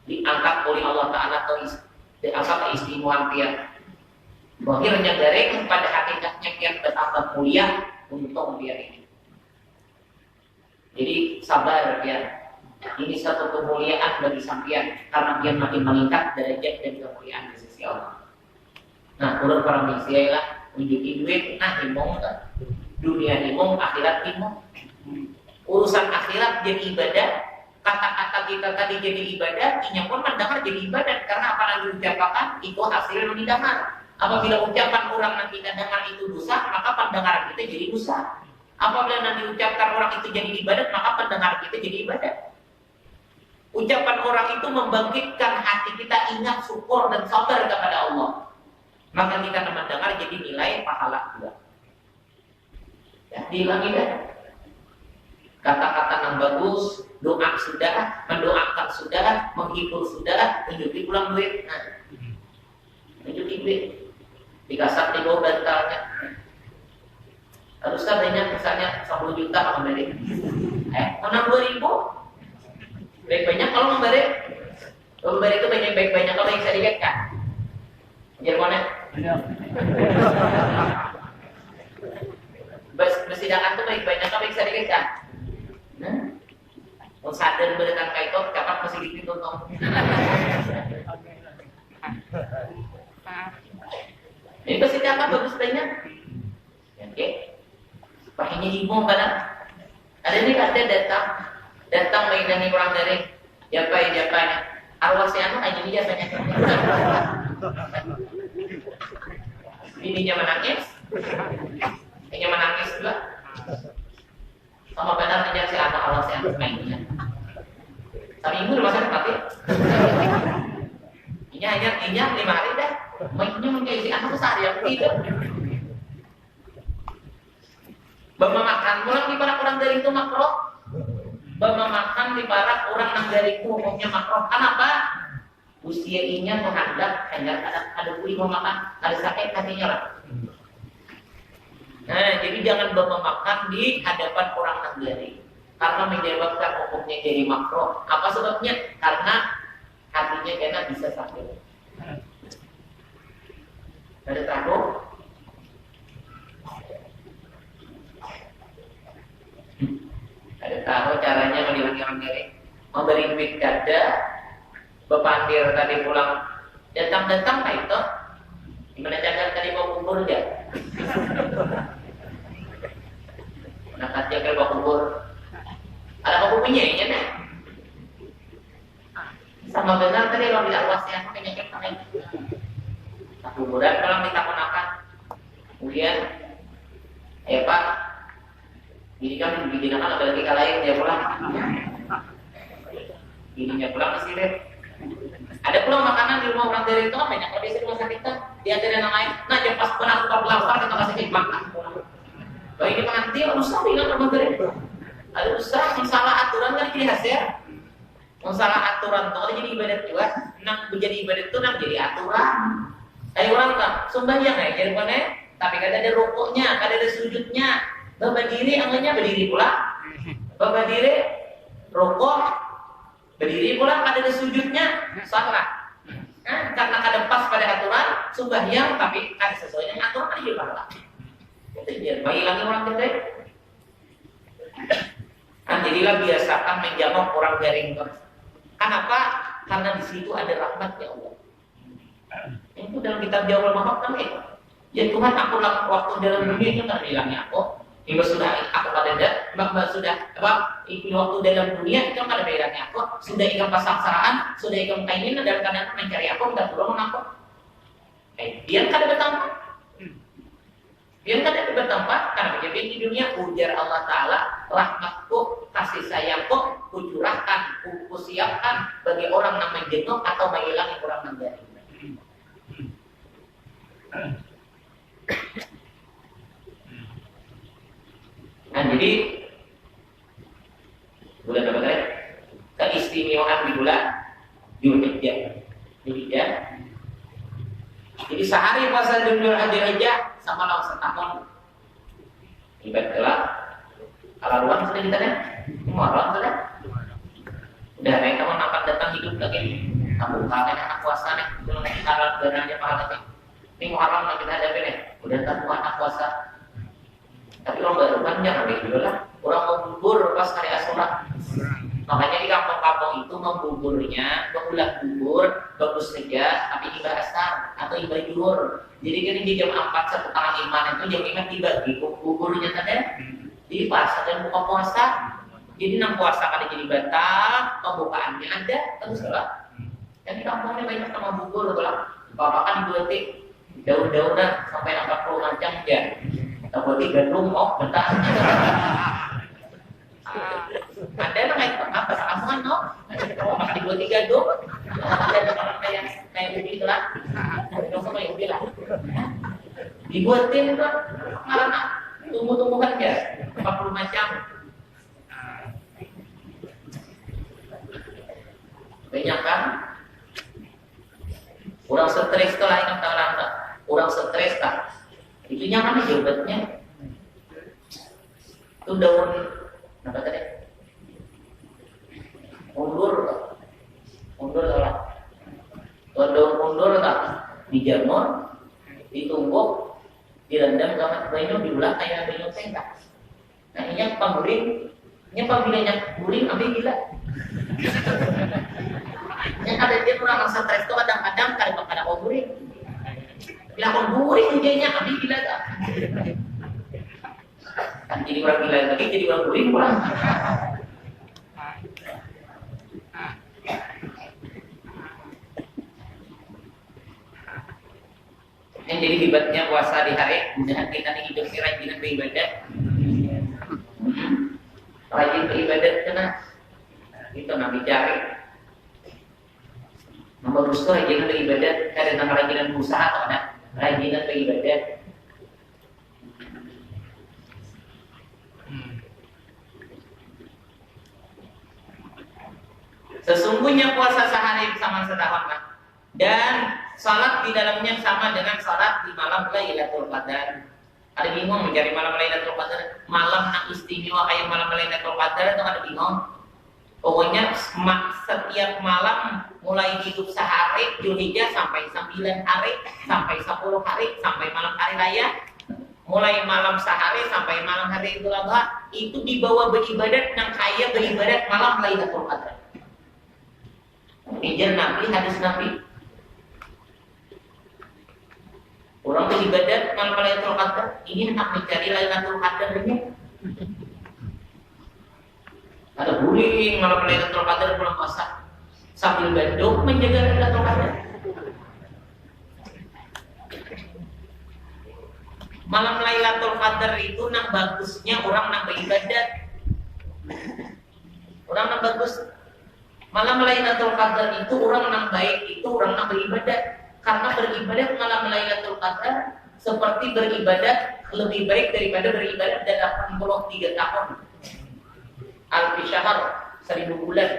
diangkat oleh Allah Ta'ala diangkat keistimewaan pian. Akhirnya garing pada hakikatnya pian bertambah mulia, untung pian ini. Jadi sabar pian. Ini satu kemuliaan bagi sampian karena pian makin meningkat derajat dan kemuliaan di sisi Allah. Nah, urut para manusia lah unjuki duit, nah himong kan. Dunia himong, akhirat himong. Urusan akhirat jadi ibadah. kata-kata kita tadi jadi ibadat, inya pun mendengar jadi ibadat karena apa yang diucapkan itu hasil yang didengar. Apabila ucapan orang yang kita dengar itu dosa, maka pendengaran kita jadi dosa. Apabila yang diucapkan orang itu jadi ibadat, maka pendengar kita jadi ibadat. Ucapan orang itu membangkitkan hati kita ingat, syukur dan sabar kepada Allah. Maka kita mendengar jadi nilai pahala juga. Ya, diulangi deh. Kata-kata yang bagus, doa sudah, mendoakan sudah, menghibur sudah, tunjukin pulang duit. Nah, tunjukin duit. Dikasar di bawah bantalnya. Harus katanya misalnya 10 juta memberi. Menang 2.000. Baik banyak kalau memberi. Memberi itu baik banyak kalau yang sedikit kan. Jermannya. Bersidangkan itu baik banyak kalau yang sedikit kan. Mau sadar berikan kayak itu, kapan masih gitu tuh. Ini persidangan bagus banyak. Oke. Pahinya ibu pada. Ada ini ada datang mengindangi orang dari Japai. Arwah si anak aja dia banyak. Bininya menangis. Bininya menangis juga. Sama benar menjadi si anak arwah si anak mainnya. Tapi ibu rumah sakit mati. Inya 5 hari dah. Mainnya menjadi si anak besar yang tidak. Bama makan pulang di para orang dari itu makruh. Bama makan di para orang yang dari itu hukumnya makruh. Kenapa? Usia inya menghadap hanya ada kulit mau makan, ada sakit hatinya lah. Nah, jadi jangan bama makan di hadapan orang yang dari. Karena menyebabkan hukumnya jadi makruh. Apa sebabnya? Karena hatinya kena bisa sakit. Ada tahu? Ada tahu caranya menghilangkan orang dari memberi duit gada, bepandir tadi pulang datang lah itu. Gimana cara tadi mau kubur dia? Nak jaga bawa kubur. Ada kubunya ya nih. Sama benar tadi orang tidak luas yang penyakit lain. Kuburan kalau minta ponakan. Kemudian, Pak. Ini kan digunakan ada lagi lain dia pulang. Ininya pulang ke sini. Ada pulang makanan di rumah orang dari itu kan banyak kalau di rumah sakit kan dia ada yang lain. Nah jam pas benar tukar lapar kita kasih makan. Kalau ini pengantin usaha bilang rumah dari itu. Ada usaha salah aturan kan jadi hasil. Salah aturan tuh jadi ibadat juga. Nang menjadi ibadat itu nang jadi aturan. Ayo orang tak sembahyang ya jadi mana? Tapi kada ada rukuknya, kada ada sujudnya. Bapak diri, angganya berdiri pula. Bapak diri, rokok, berdiri pula, ada sujudnya, salah. Nah, karena ada pas pada aturan, sembahyang, tapi ada sesuai dengan aturan, ayo lah. Itu dia, bagi lagi orang kita. Nah, jadilah biasakan menjawab orang garing. Kenapa? Karena di situ ada rahmat ya Allah. Itu dalam kitab Jawab Mahmud kan itu. Ya Tuhan, aku lakukan waktu dalam dunia itu tak bilangnya aku. Hingga sudah aku pada sudah apa waktu dalam dunia itu kada bedanya aku sudah ikam pasangsaraan sudah ikam keinginan dan kadang mencari aku dan belum aku biar kada bertempat karena menjadi di dunia ujar Allah Taala rahmatku kasih sayangku kucurahkan ku siapkan bagi orang yang menjenguk atau menghilangi orang menjadi. Nah jadi bulan apa tadi? Keistimewaan di bulan Dzulhijjah. Jadi sehari puasa Dzulhijjah sama lawan setahun. Ibaratlah kalau ruang sudah kita kan, Muharram sudah. Udah naik kamu akan datang hidup lagi. Kamu kangen anak puasa nih, belum naik halal dananya pahala nih. Ini Muharram yang kita hadapi nih. Udah tahu anak puasa. Tapi orang baru kan jangan gitu lah. Orang mau bubur pas hari Asyura. Makanya di kampung-kampung itu membuburnya, mengulah bubur bagus saja, tapi iba asar atau iba juhur. Jadi kan di jam 4 setengah 5 itu jam 5 dibagi buburnya tadi. Jadi pas ada buka puasa. Jadi nang puasa kada jadi batal, pembukaannya ada terus lah. Yang di kampungnya banyak sama bubur lah. Bapak kan dibuatin daun-daunan sampai 40 macam ya. Tapi gandum bentar. Ada nang apa kampungan no? Pas dibuat gandum. Ada kayak ubi lah. Ada sama ubi lah. Dibuatin tuh karena tumbuh-tumbuhan ya 40 macam. Banyak kan? Orang stres tuh lain kata orang tak. Orang stres tak. Itu nyaman aja obatnya. Itu daun apa tadi? Undur lah. Daun undur tak dijemur, ditumbuk, direndam sama banyu diulah kayak banyu sengkak. Nah ini yang pangguring, ini pangguringnya guring ambil gila. Yang ada dia orang stres itu kadang-kadang kada guring. Bila guring ujungnya ambil gila tak. Kan jadi orang gila lagi jadi orang guring pulang. Yang jadi hebatnya puasa di hari, jangan kita nih hidup ini rajin beribadat. Rajin beribadat kena itu nabi cari. Nomor bagus tuh rajin beribadat, ada nama rajinan usaha atau ada rajinan beribadat. Sesungguhnya puasa sehari sama setahun kan? Dan salat di dalamnya sama dengan salat di malam Lailatul Qadar. Ada bingung mencari malam Lailatul Qadar? Malam nak istimewa kayak malam Lailatul Qadar itu ada bingung. Pokoknya setiap malam mulai hidup sehari Dzulhijjah sampai 9 hari, sampai 10 hari, sampai malam hari raya. Mulai malam sehari sampai malam hari Idul Adha itu dibawa beribadat yang kaya beribadat malam Lailatul Qadar. Ijazah Nabi, hadis Nabi. Orang beribadat malam Lailatul Qadar, ini hendak mencari Lailatul Qadar ini. Ada guling malam Lailatul Qadar bulan puasa sambil bandung menjaga Lailatul Qadar. Malam Lailatul Qadar itu nang bagusnya orang nang beribadat. Orang nang bagus. Malam Lailatul Qadar itu orang nang baik itu orang nang beribadat. Karena beribadat malam Lailatul Qadar seperti beribadat lebih baik daripada beribadat dalam 83 tahun. Alfi syahr, 1000 bulan.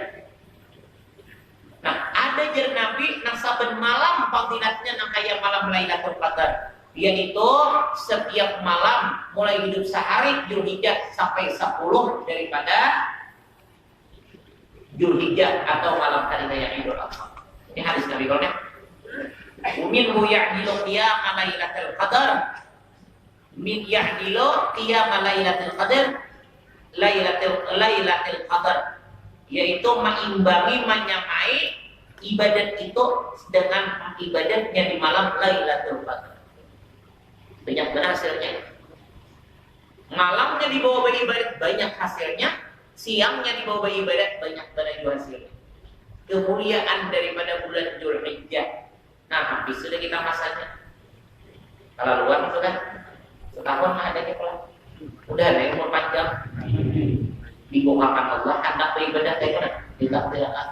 Nah, ada jar Nabi nang saben malam fadilatnya nang kaya malam Lailatul Qadar. Yaitu setiap malam mulai hidup sehari Dzulhijjah sampai 10 daripada Dzulhijjah atau malam hari raya Idul Adha. Ini hadis Nabi Qolnya. Minhu ya'dilu qiyam Lailatul Qadar. Min ya'dilu qiyam Lailatul Qadar. Lailatul Qadar, yaitu mengimbangi, menyamai ibadat itu dengan ibadatnya di malam Lailatul Qadar. Banyak benar hasilnya. Malamnya dibawa beribadat banyak hasilnya, siangnya dibawa beribadat banyak benar juga hasilnya. Kemuliaan daripada bulan Dzulhijjah. Nah, habis sudah kita masanya. Kalau luar itu kan setahun ada pulang. Udah ada yang umur panjang. Dibukakan Allah hendak beribadah kayak mana? Tidak tidak.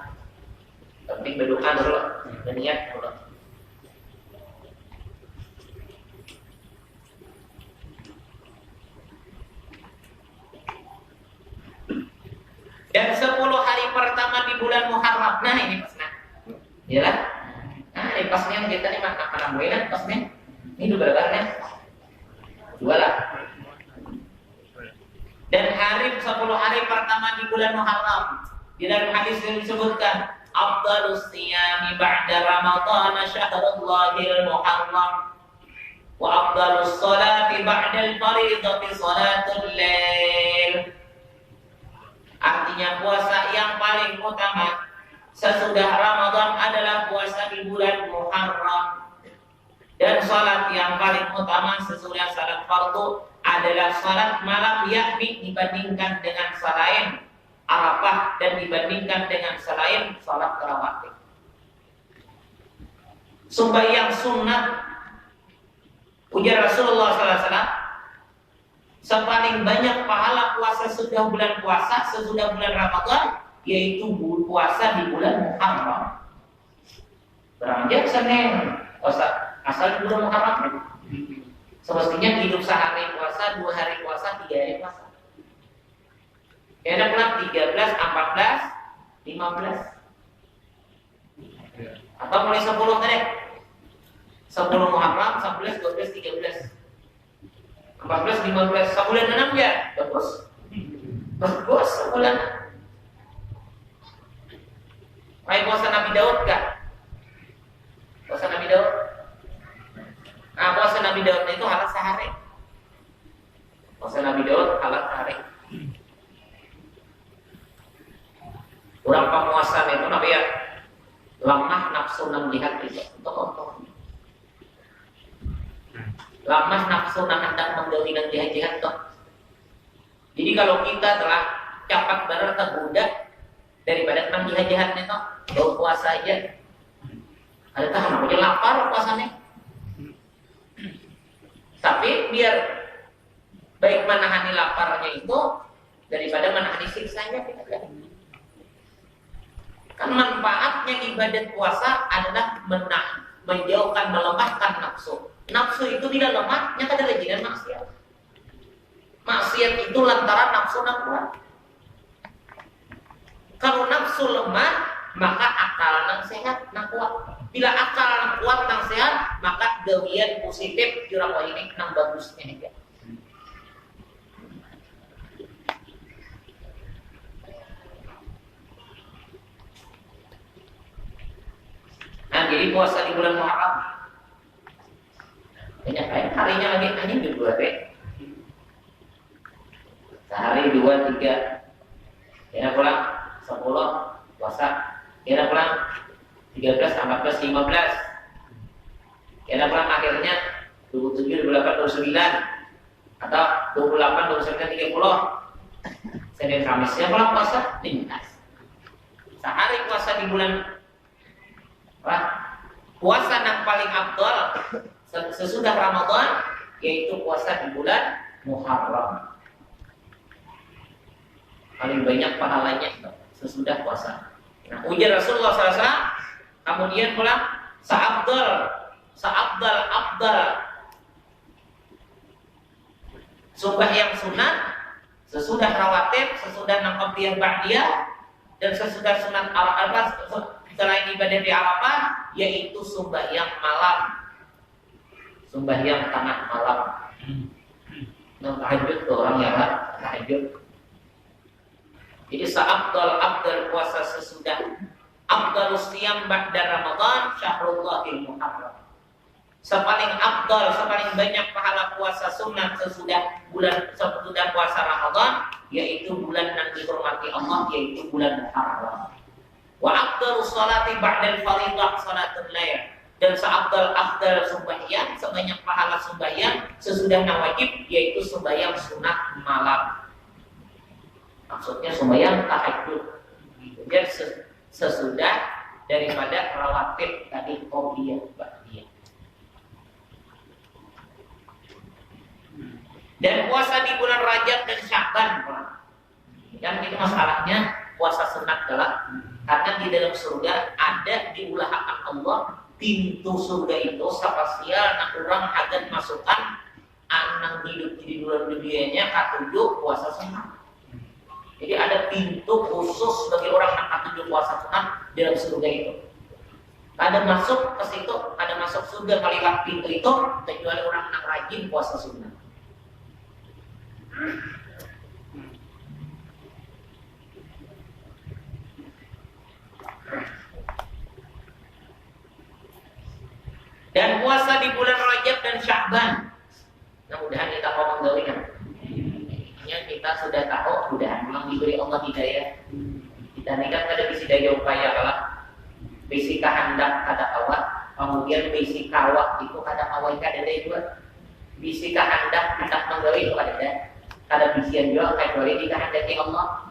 Penting berdoa dulu, berniat dulu. Dan 10 hari pertama di bulan Muharram. Nah ini pasnya. Iyalah. Nah ini pasnya kita nih mana bulan pasnya. Ini juga kan. Jualah. Dan hari 10 hari pertama di bulan Muharram. Di dalam hadis yang disebutkan, afdhalus siyami ba'da Ramadan syahrullahil Muharram. Wa afdhalus sholati ba'dal fardhati sholatul lail. Artinya puasa yang paling utama sesudah Ramadan adalah puasa di bulan Muharram. Dan salat yang paling utama sesudah salat fardu adalah salat malam, yakni dibandingkan dengan selain Arafah dan dibandingkan dengan selain sholat rawatib. Sembahyang sunat, ujar Rasulullah SAW, sepaling banyak pahala puasa sesudah bulan puasa, sesudah bulan Ramadan, yaitu puasa di bulan Muharram. Beranjak Senin, puasa asal di bulan Muharram. Semestinya hidup sehari puasa, 2 hari puasa, 3 hari puasa. Kira bulan 13, 14, 15. Atau mulai 10 tadi? 10 Muharram, 11, 12, 13, 14, 15, sebulan 6 ya? Bagus. Bagus sebulan. Kayak puasa Nabi Daud kah? Puasa Nabi Daud? Nah, puasa Nabi Daud itu halat sehari. Puasa Nabi Daud halat sehari. Kurang pemuasan itu Nabi ya lemah nafsu melihat itu untuk lemah nafsu hendak menggawi dan jihad toh. Jadi kalau kita telah cepat benar tergoda daripada tentang jihad itu, bawa puasa aja. Adakah namanya lapar puasanya? Tapi biar baik menahani laparnya itu daripada menahani siksanya kita kan. Kan manfaatnya ibadat puasa adalah menjauhkan, melemahkan nafsu. Nafsu itu tidak lemah, nyata ada jiran maksiat. Maksiat itu lantaran nafsu nak kuat. Kalau nafsu lemah, maka akal nang sehat nang kuat. Bila akal nang kuat nang sehat, maka gawian positif jurang ini nang bagusnya aja. Nah, jadi puasa di bulan Muharram. Banyak harinya lagi hanya 2 hari. Sehari 2, 3. Kira pulang 10 puasa. Kira pulang 13, 14, 15. Kira pulang akhirnya 27, 28, 29. Atau 28, 29, 30. Senin Kamisnya pulang puasa 15. Sehari puasa di bulan puasa yang paling afdal sesudah Ramadan yaitu puasa di bulan Muharram. Paling banyak pahalanya sesudah puasa. Nah, ujar Rasulullah SAW, kemudian pula seabdal sumpah yang sunat sesudah rawatib, sesudah naqabiyah ba'diyah dan sesudah sunat al-arba selain ibadah di Arafah, yaitu sembahyang malam, sembahyang tengah malam. Tahajud tuh orang yang tahajud. Jadi abdal puasa sesudah abdalus siyam ba'da Ramadan syahrullahil muharram. Sepaling abdal, sepaling banyak pahala puasa sunat sesudah puasa Ramadan, yaitu bulan yang dihormati Allah, yaitu bulan Muharram. Wa afdalus salati ba'dal fardhu salatul lail, dan seabdal sembahyang, sebanyak pahala sembahyang sesudah wajib, yaitu sembahyang sunat malam. Maksudnya sembahyang tahajud. Jadi sesudah daripada rawatib tadi qobliyah ba'diyah. Dan puasa di bulan Rajab dan Sya'ban. Dan itu masalahnya puasa sunat adalah karena di dalam surga ada di ulahakan Allah pintu surga itu spasial nak orang akan masukkan anang hidup di luar dunianya katujuh puasa sunat. Jadi ada pintu khusus bagi orang yang katujuh puasa sunat dalam surga itu. Ada masuk ke situ, ada masuk surga melewat pintu itu kecuali orang yang rajin puasa sunat. Dan puasa di bulan Rajab dan Sya'ban. Mudah-mudahan kita ngomong dahulu. Kita sudah tahu, mudah-mudahan memang diberi Allah hidayah. Kita ini kan ada bisi daya upaya kalah, bisi kehendak kata awak, kemudian bisi kawak itu kata awak ada dua. Bisi kehendak hendak menggawi itu ada bisian juga kayak boleh dikehendaki Allah.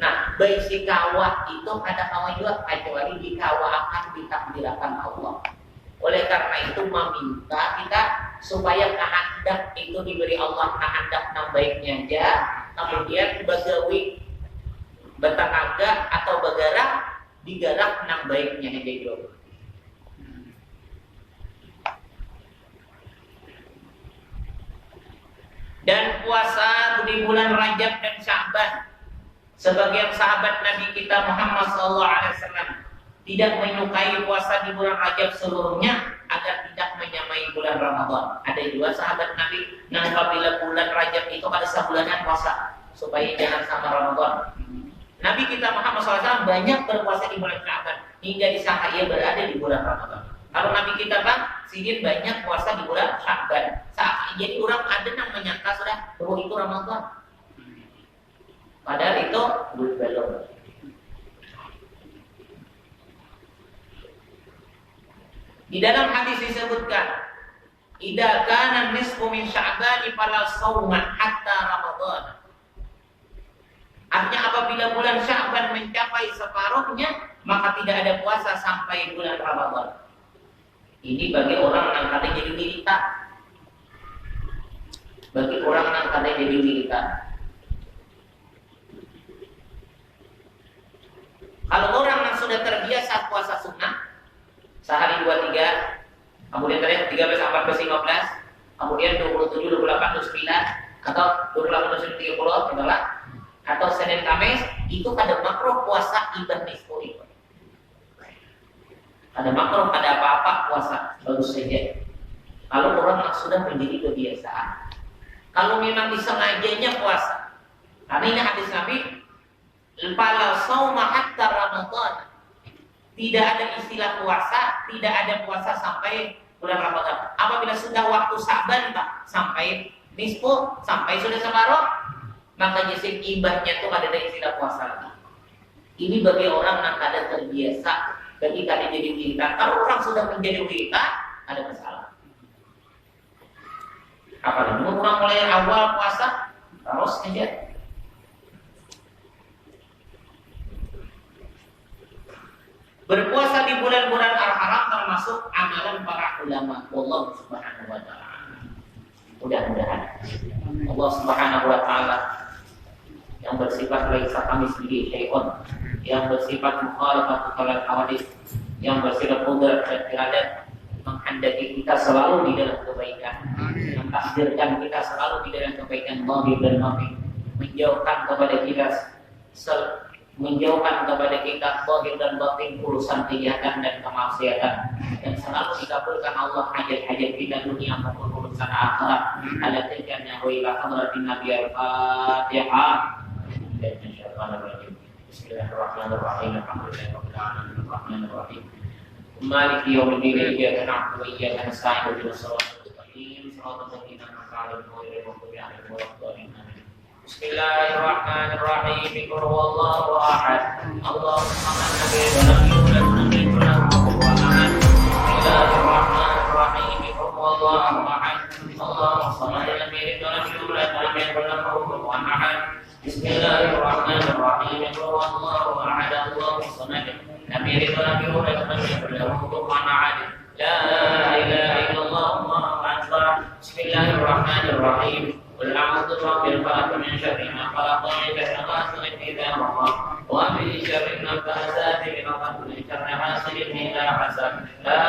Nah, baik si kawa itu ada kawa juga kecuali di kawa akan ditakdirkan Allah. Oleh karena itu meminta kita supaya kehendak itu diberi Allah kehendak yang baiknya aja. Kemudian bagawi bertenaga atau bergerak digarap yang baiknya aja gitu. Dan puasa di bulan Rajab dan Sya'ban, sebagian sahabat Nabi kita Muhammad SAW tidak menyukai puasa di bulan Rajab seluruhnya agar tidak menyamai bulan Ramadan. Ada juga sahabat Nabi yang apabila bulan Rajab itu pada sebulanan puasa supaya jangan sama Ramadan. Nabi kita Muhammad SAW banyak berpuasa di bulan Sya'ban hingga disangka ia berada di bulan Ramadan. Kalau Nabi kita Sidin banyak puasa di bulan Sya'ban. Jadi orang ada yang menyangka sudah itu Ramadan. Padahal itu belum. Di dalam hadis disebutkan, "Idza kana nisfu min Sya'ban fala shauman hatta Ramadan." Artinya apabila bulan Sya'ban mencapai separuhnya, maka tidak ada puasa sampai bulan Ramadan. Ini bagi orang yang kadang jadi militan. Bagi orang yang kadang jadi militan. Kalau orang yang sudah terbiasa puasa sunnah, sehari 2-3, kemudian tadi 13, 14, 15, kemudian 27, 28, 29, atau 28, 29, 30, itulah. Atau Senin Kamis, itu ada makruh puasa ibadah nisfu itu. Ada makruh, ada apa-apa puasa, bagus saja. Kalau orang sudah menjadi kebiasaan. Kalau memang disengajanya puasa, karena ini hadis Nabi, "Fala shauma hatta Ramadan." Tidak ada istilah puasa, tidak ada puasa sampai bulan Ramadan. Apabila sudah waktu Sa'ban sampai nisfu, sampai sudah separuh, maka jisim ibadahnya itu ada istilah puasa lagi. Ini bagi orang yang kada terbiasa, bagi kada jadi militan. Kalau orang sudah menjadi militan, ada masalah. Apalagi orang mulai awal puasa, terus aja. Berpuasa di bulan-bulan al-haram termasuk amalan para ulama. Allah Subhanahu wa taala. Mudah-mudahan Allah Subhanahu wa taala yang bersifat laisa kamitslihi syai'un, yang bersifat mukhalafatu kalal hawadits, yang bersifat qudrat dan iradat, menghendaki kita selalu di dalam kebaikan, mentakdirkan kita selalu di dalam kebaikan zahir dan batin, menjauhkan kepada kita zahir dan batin urusan kejahatan dan kemaksiatan, dan selalu dikabulkan Allah hajat-hajat kita dunia maupun urusan akhirat. Ada tiga-nya wa ila hadratin Nabi al-Fatihah. Bismillahirrahmanirrahim. Alhamdulillahirabbil alamin arrahmanir rahim. Maliki yaumiddin. Iyyaka na'budu wa iyyaka nasta'in. Ihdinas siratal mustaqim. Shiratal ladzina an'amta 'alaihim ghairil maghdubi 'alaihim waladdallin. Bismillahirrahmanirrahim. Qul huwallahu ahad. Allahumma samad. Lam yulad wa lam yakul lahu kufuwan ahad. Bismillahirrahmanirrahim. Qul huwallahu ahad. Allahumma samad. Lam yalid wa lam yulad wa lam yakul lahu kufuwan ahad. Bismillahirrahmanirrahim. Qul huwallahu ahad. Allahumma samad. Lam yalid wa lam yulad wa lam yakul lahu kufuwan ahad. La ilaha illallah, Allahu akbar. Bismillahirrahmanirrahim. Qul a'udzu birabbil falaq min syarri ma khalaq wa min syarri ghasiqin idza waqab wa min syarri naffasati fil 'uqad wa min syarri hasidin idza hasad. La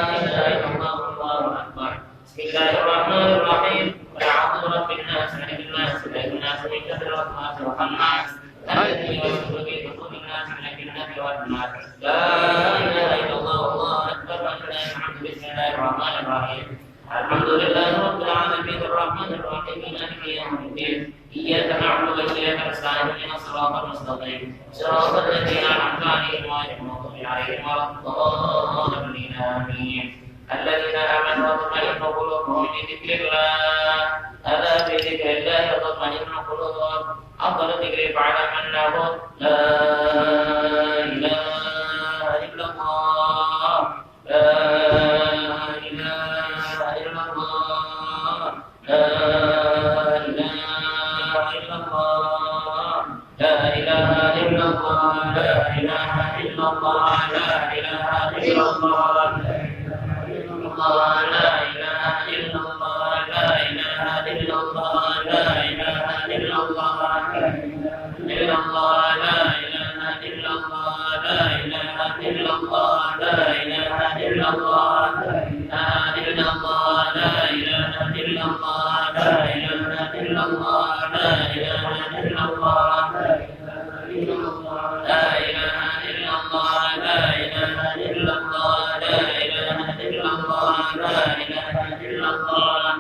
ilaha illallah, Allahu akbar. Bismillahirrahmanirrahim. Qul a'udzu birabbin nas, malikin nas, ilahin nas, min syarril waswasil khannas, alladzi yuwaswisu fi sudurin nas, malikin nas wan nas. La ilaha illallah, Allahu akbar. Wa lillahi alhamdu. Bismillahirrahmanirrahim. Alhamdulillahi rabbil alamin arrahmanir rahim maliki yaumiddin. Iyyaka na'budu wa iyyaka nasta'in. Ihdinas siratal mustaqim. Siratal ladzina an'amta 'alaihim ghairil maghdubi 'alaihim waladdallin. Amin. Alladzina amanu wa tatma'innu qulubuhum bi dzikrillah. Ala bi dzikrillah tatma'innul qulub. Afdalu dzikri ba'da man lahu la ilaha illallah. La ilaha illallah. La ilaha لا إله إلا الله لا إله إلا الله لا إله إلا الله لا إله إلا الله لا إله إلا الله إلا الله لا إله إلا الله لا إله إلا الله لا إله إلا الله لا إلا الله لا إله إلا الله لا إله إلا الله لا إله إلا الله لا إله إلا الله لا إله إلا الله لا إله إلا الله لا إله إلا الله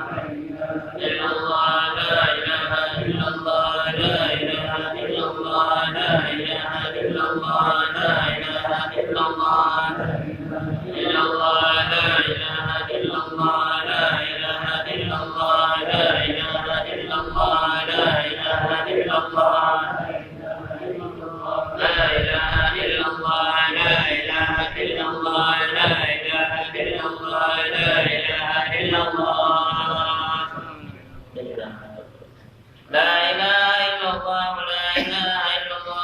إلا الله لا إله إلا الله لا إله إلا الله لا إله إلا الله لا إله إلا الله إلا الله لا إله إلا الله لا إله إلا الله لا إله إلا الله لا إله إلا الله لا إله إلا الله لا إله إلا الله لا إله إلا الله لا إله إلا الله لا إله إلا الله لا إله إلا الله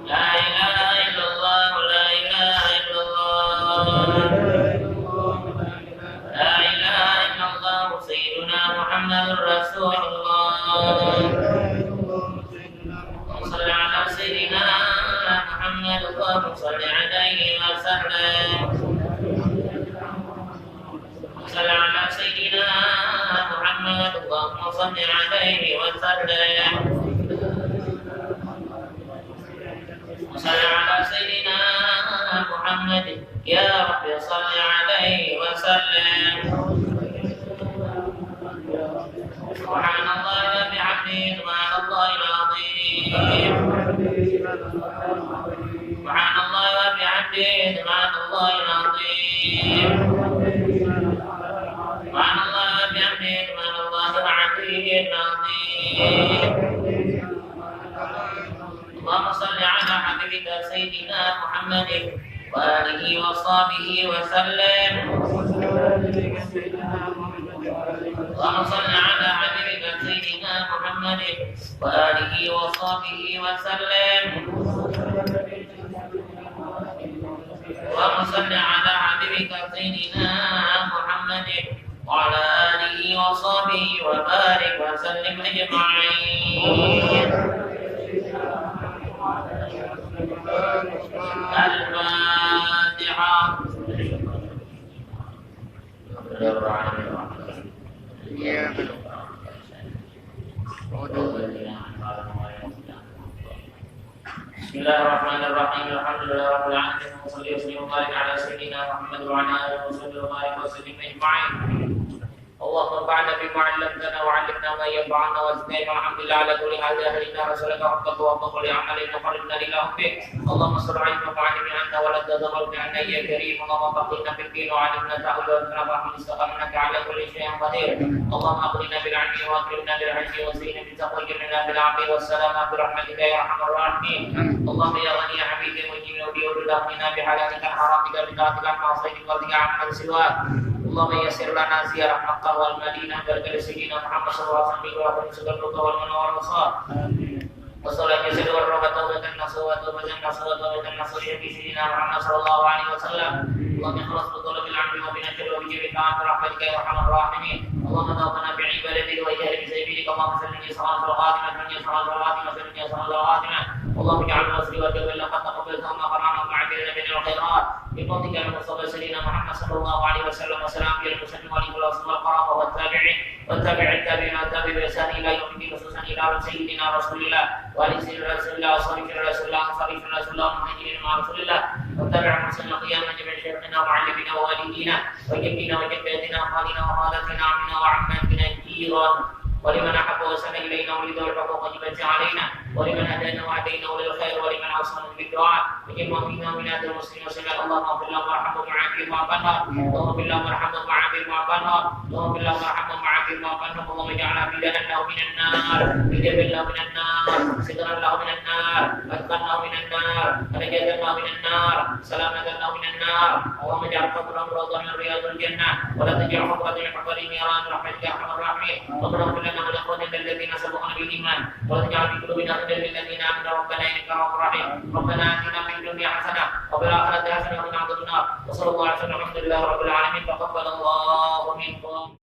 لا إله إلا الله لا إله إلا الله لا إله إلا الله سيدنا محمد رسول الله صل على سيدنا محمد اللهم صل عليه وسلم صل على سيدنا محمد اللهم صل عليه وسلم صل على سيدنا محمد يا رب صل عليه وسلم سبحان الله وبحمده سبحان الله العظيم سبحان الله وبحمده سبحان الله العظيم سبحان الله وبحمده سبحان الله العلي العظيم اللهم صل على حبيبك سيدنا محمد وآله وصحبه وسلم اللهم صل على حبيبك سيدنا محمد وآله وصحبه وسلم اللهم صل على حبيبك سيدنا محمد وعلى آله وصحبه وبارك وسلم أجمعين الفاتحة بسم الله الرحمن الرحيم الحمد لله رب العالمين وصلي وسلم وبارك على سيدنا محمد وعلى اله وصحبه وبارك وسلم اجمعين اللهم انفعنا بما علمتنا وعلمنا ما ينفعنا وزدنا والحمد لله على كل حال اهلنا رسولك حقك وحقك لاعمالنا وقربنا لله بك اللهم صل على محمد انت ولا تزغل عنا يا كريم اللهم فقهنا في الدين وعلمنا تاويل وفهم استقامنك على كل شيء قدير اللهم اغننا بالعلم واكرمنا بالعلم وزينا بالتقوى وجعلنا بالعافيه والسلامه برحمتك يا ارحم الراحمين اللهم يا غني يا حميد مجيب وبيد اغننا بحلالك حرامك بطاعتك معصيتك وارضك عمن سواك اللهم يسر لنا زيارة مكة والمدينة بركة سيدنا محمد صلى الله عليه وسلم وسلم والمنى والوصال وصلاة يسر والرحمة توبة النصر وتوبة النصر وتوبة النصر في سيدنا محمد صلى الله عليه وسلم اللهم اخلص بطلب العلم وبنشر وبجيب الطعام برحمتك يا ارحم الراحمين اللهم توفنا بعبادتك واجعل بسبيلك اللهم صل على صلاه الخاتمه الدنيا صلاه الخاتمه الدنيا صلاه الخاتمه اللهم اجعل الوصل وتولى قد تقبل ثم قرعنا مع بين الخيرات بفضلك المصطفى سيدنا محمد صلى الله عليه وسلم وسلام على المسلم وعلى الاصل والقرابه والتابعين والتابع التابعين والتابع بإحسان الى يوم الدين خصوصا الى سيدنا رسول الله وعلى سيدنا رسول الله وصحبه رسول الله وصحبه رسول الله ومهاجرين مع رسول الله واتبع مرسل القيامة جميع شيخنا ومعلمنا ووالدينا وجدنا وجداتنا وخالنا وخالتنا عمنا وعماتنا جيران ولمن احب وسن الينا ولذوي الحقوق وجبت علينا ولمن هدانا وهدينا وللخير ولمن عصى وصلنا بالدعاء وجمع فينا من هذا المسلمين وسلم اللهم اغفر لهم وارحمهم وعافهم واعف عنهم اللهم اغفر لهم وارحمهم وعافهم واعف عنهم اللهم اغفر لهم وارحمهم وعافهم واعف عنهم اللهم اجعلنا بدلا له من النار بدلا له من النار سترا له من النار أتقنا له من النار ونجاة له من النار سلامة له من النار اللهم اجعل قبرهم روضة من رياض الجنة ولا تجعل قبرهم من حفر نيران برحمتك يا ارحم الراحمين اللهم اغفر لنا ولاخواننا الذين سبقونا بالايمان ولا تجعل في قلوبنا غلا للذين امنوا ربنا انك رؤوف رحيم ربنا اتنا في الدنيا حسنة وفي الآخرة حسنة وقنا عذاب النار وصلى الله على سيدنا محمد رب العالمين تقبل الله منكم.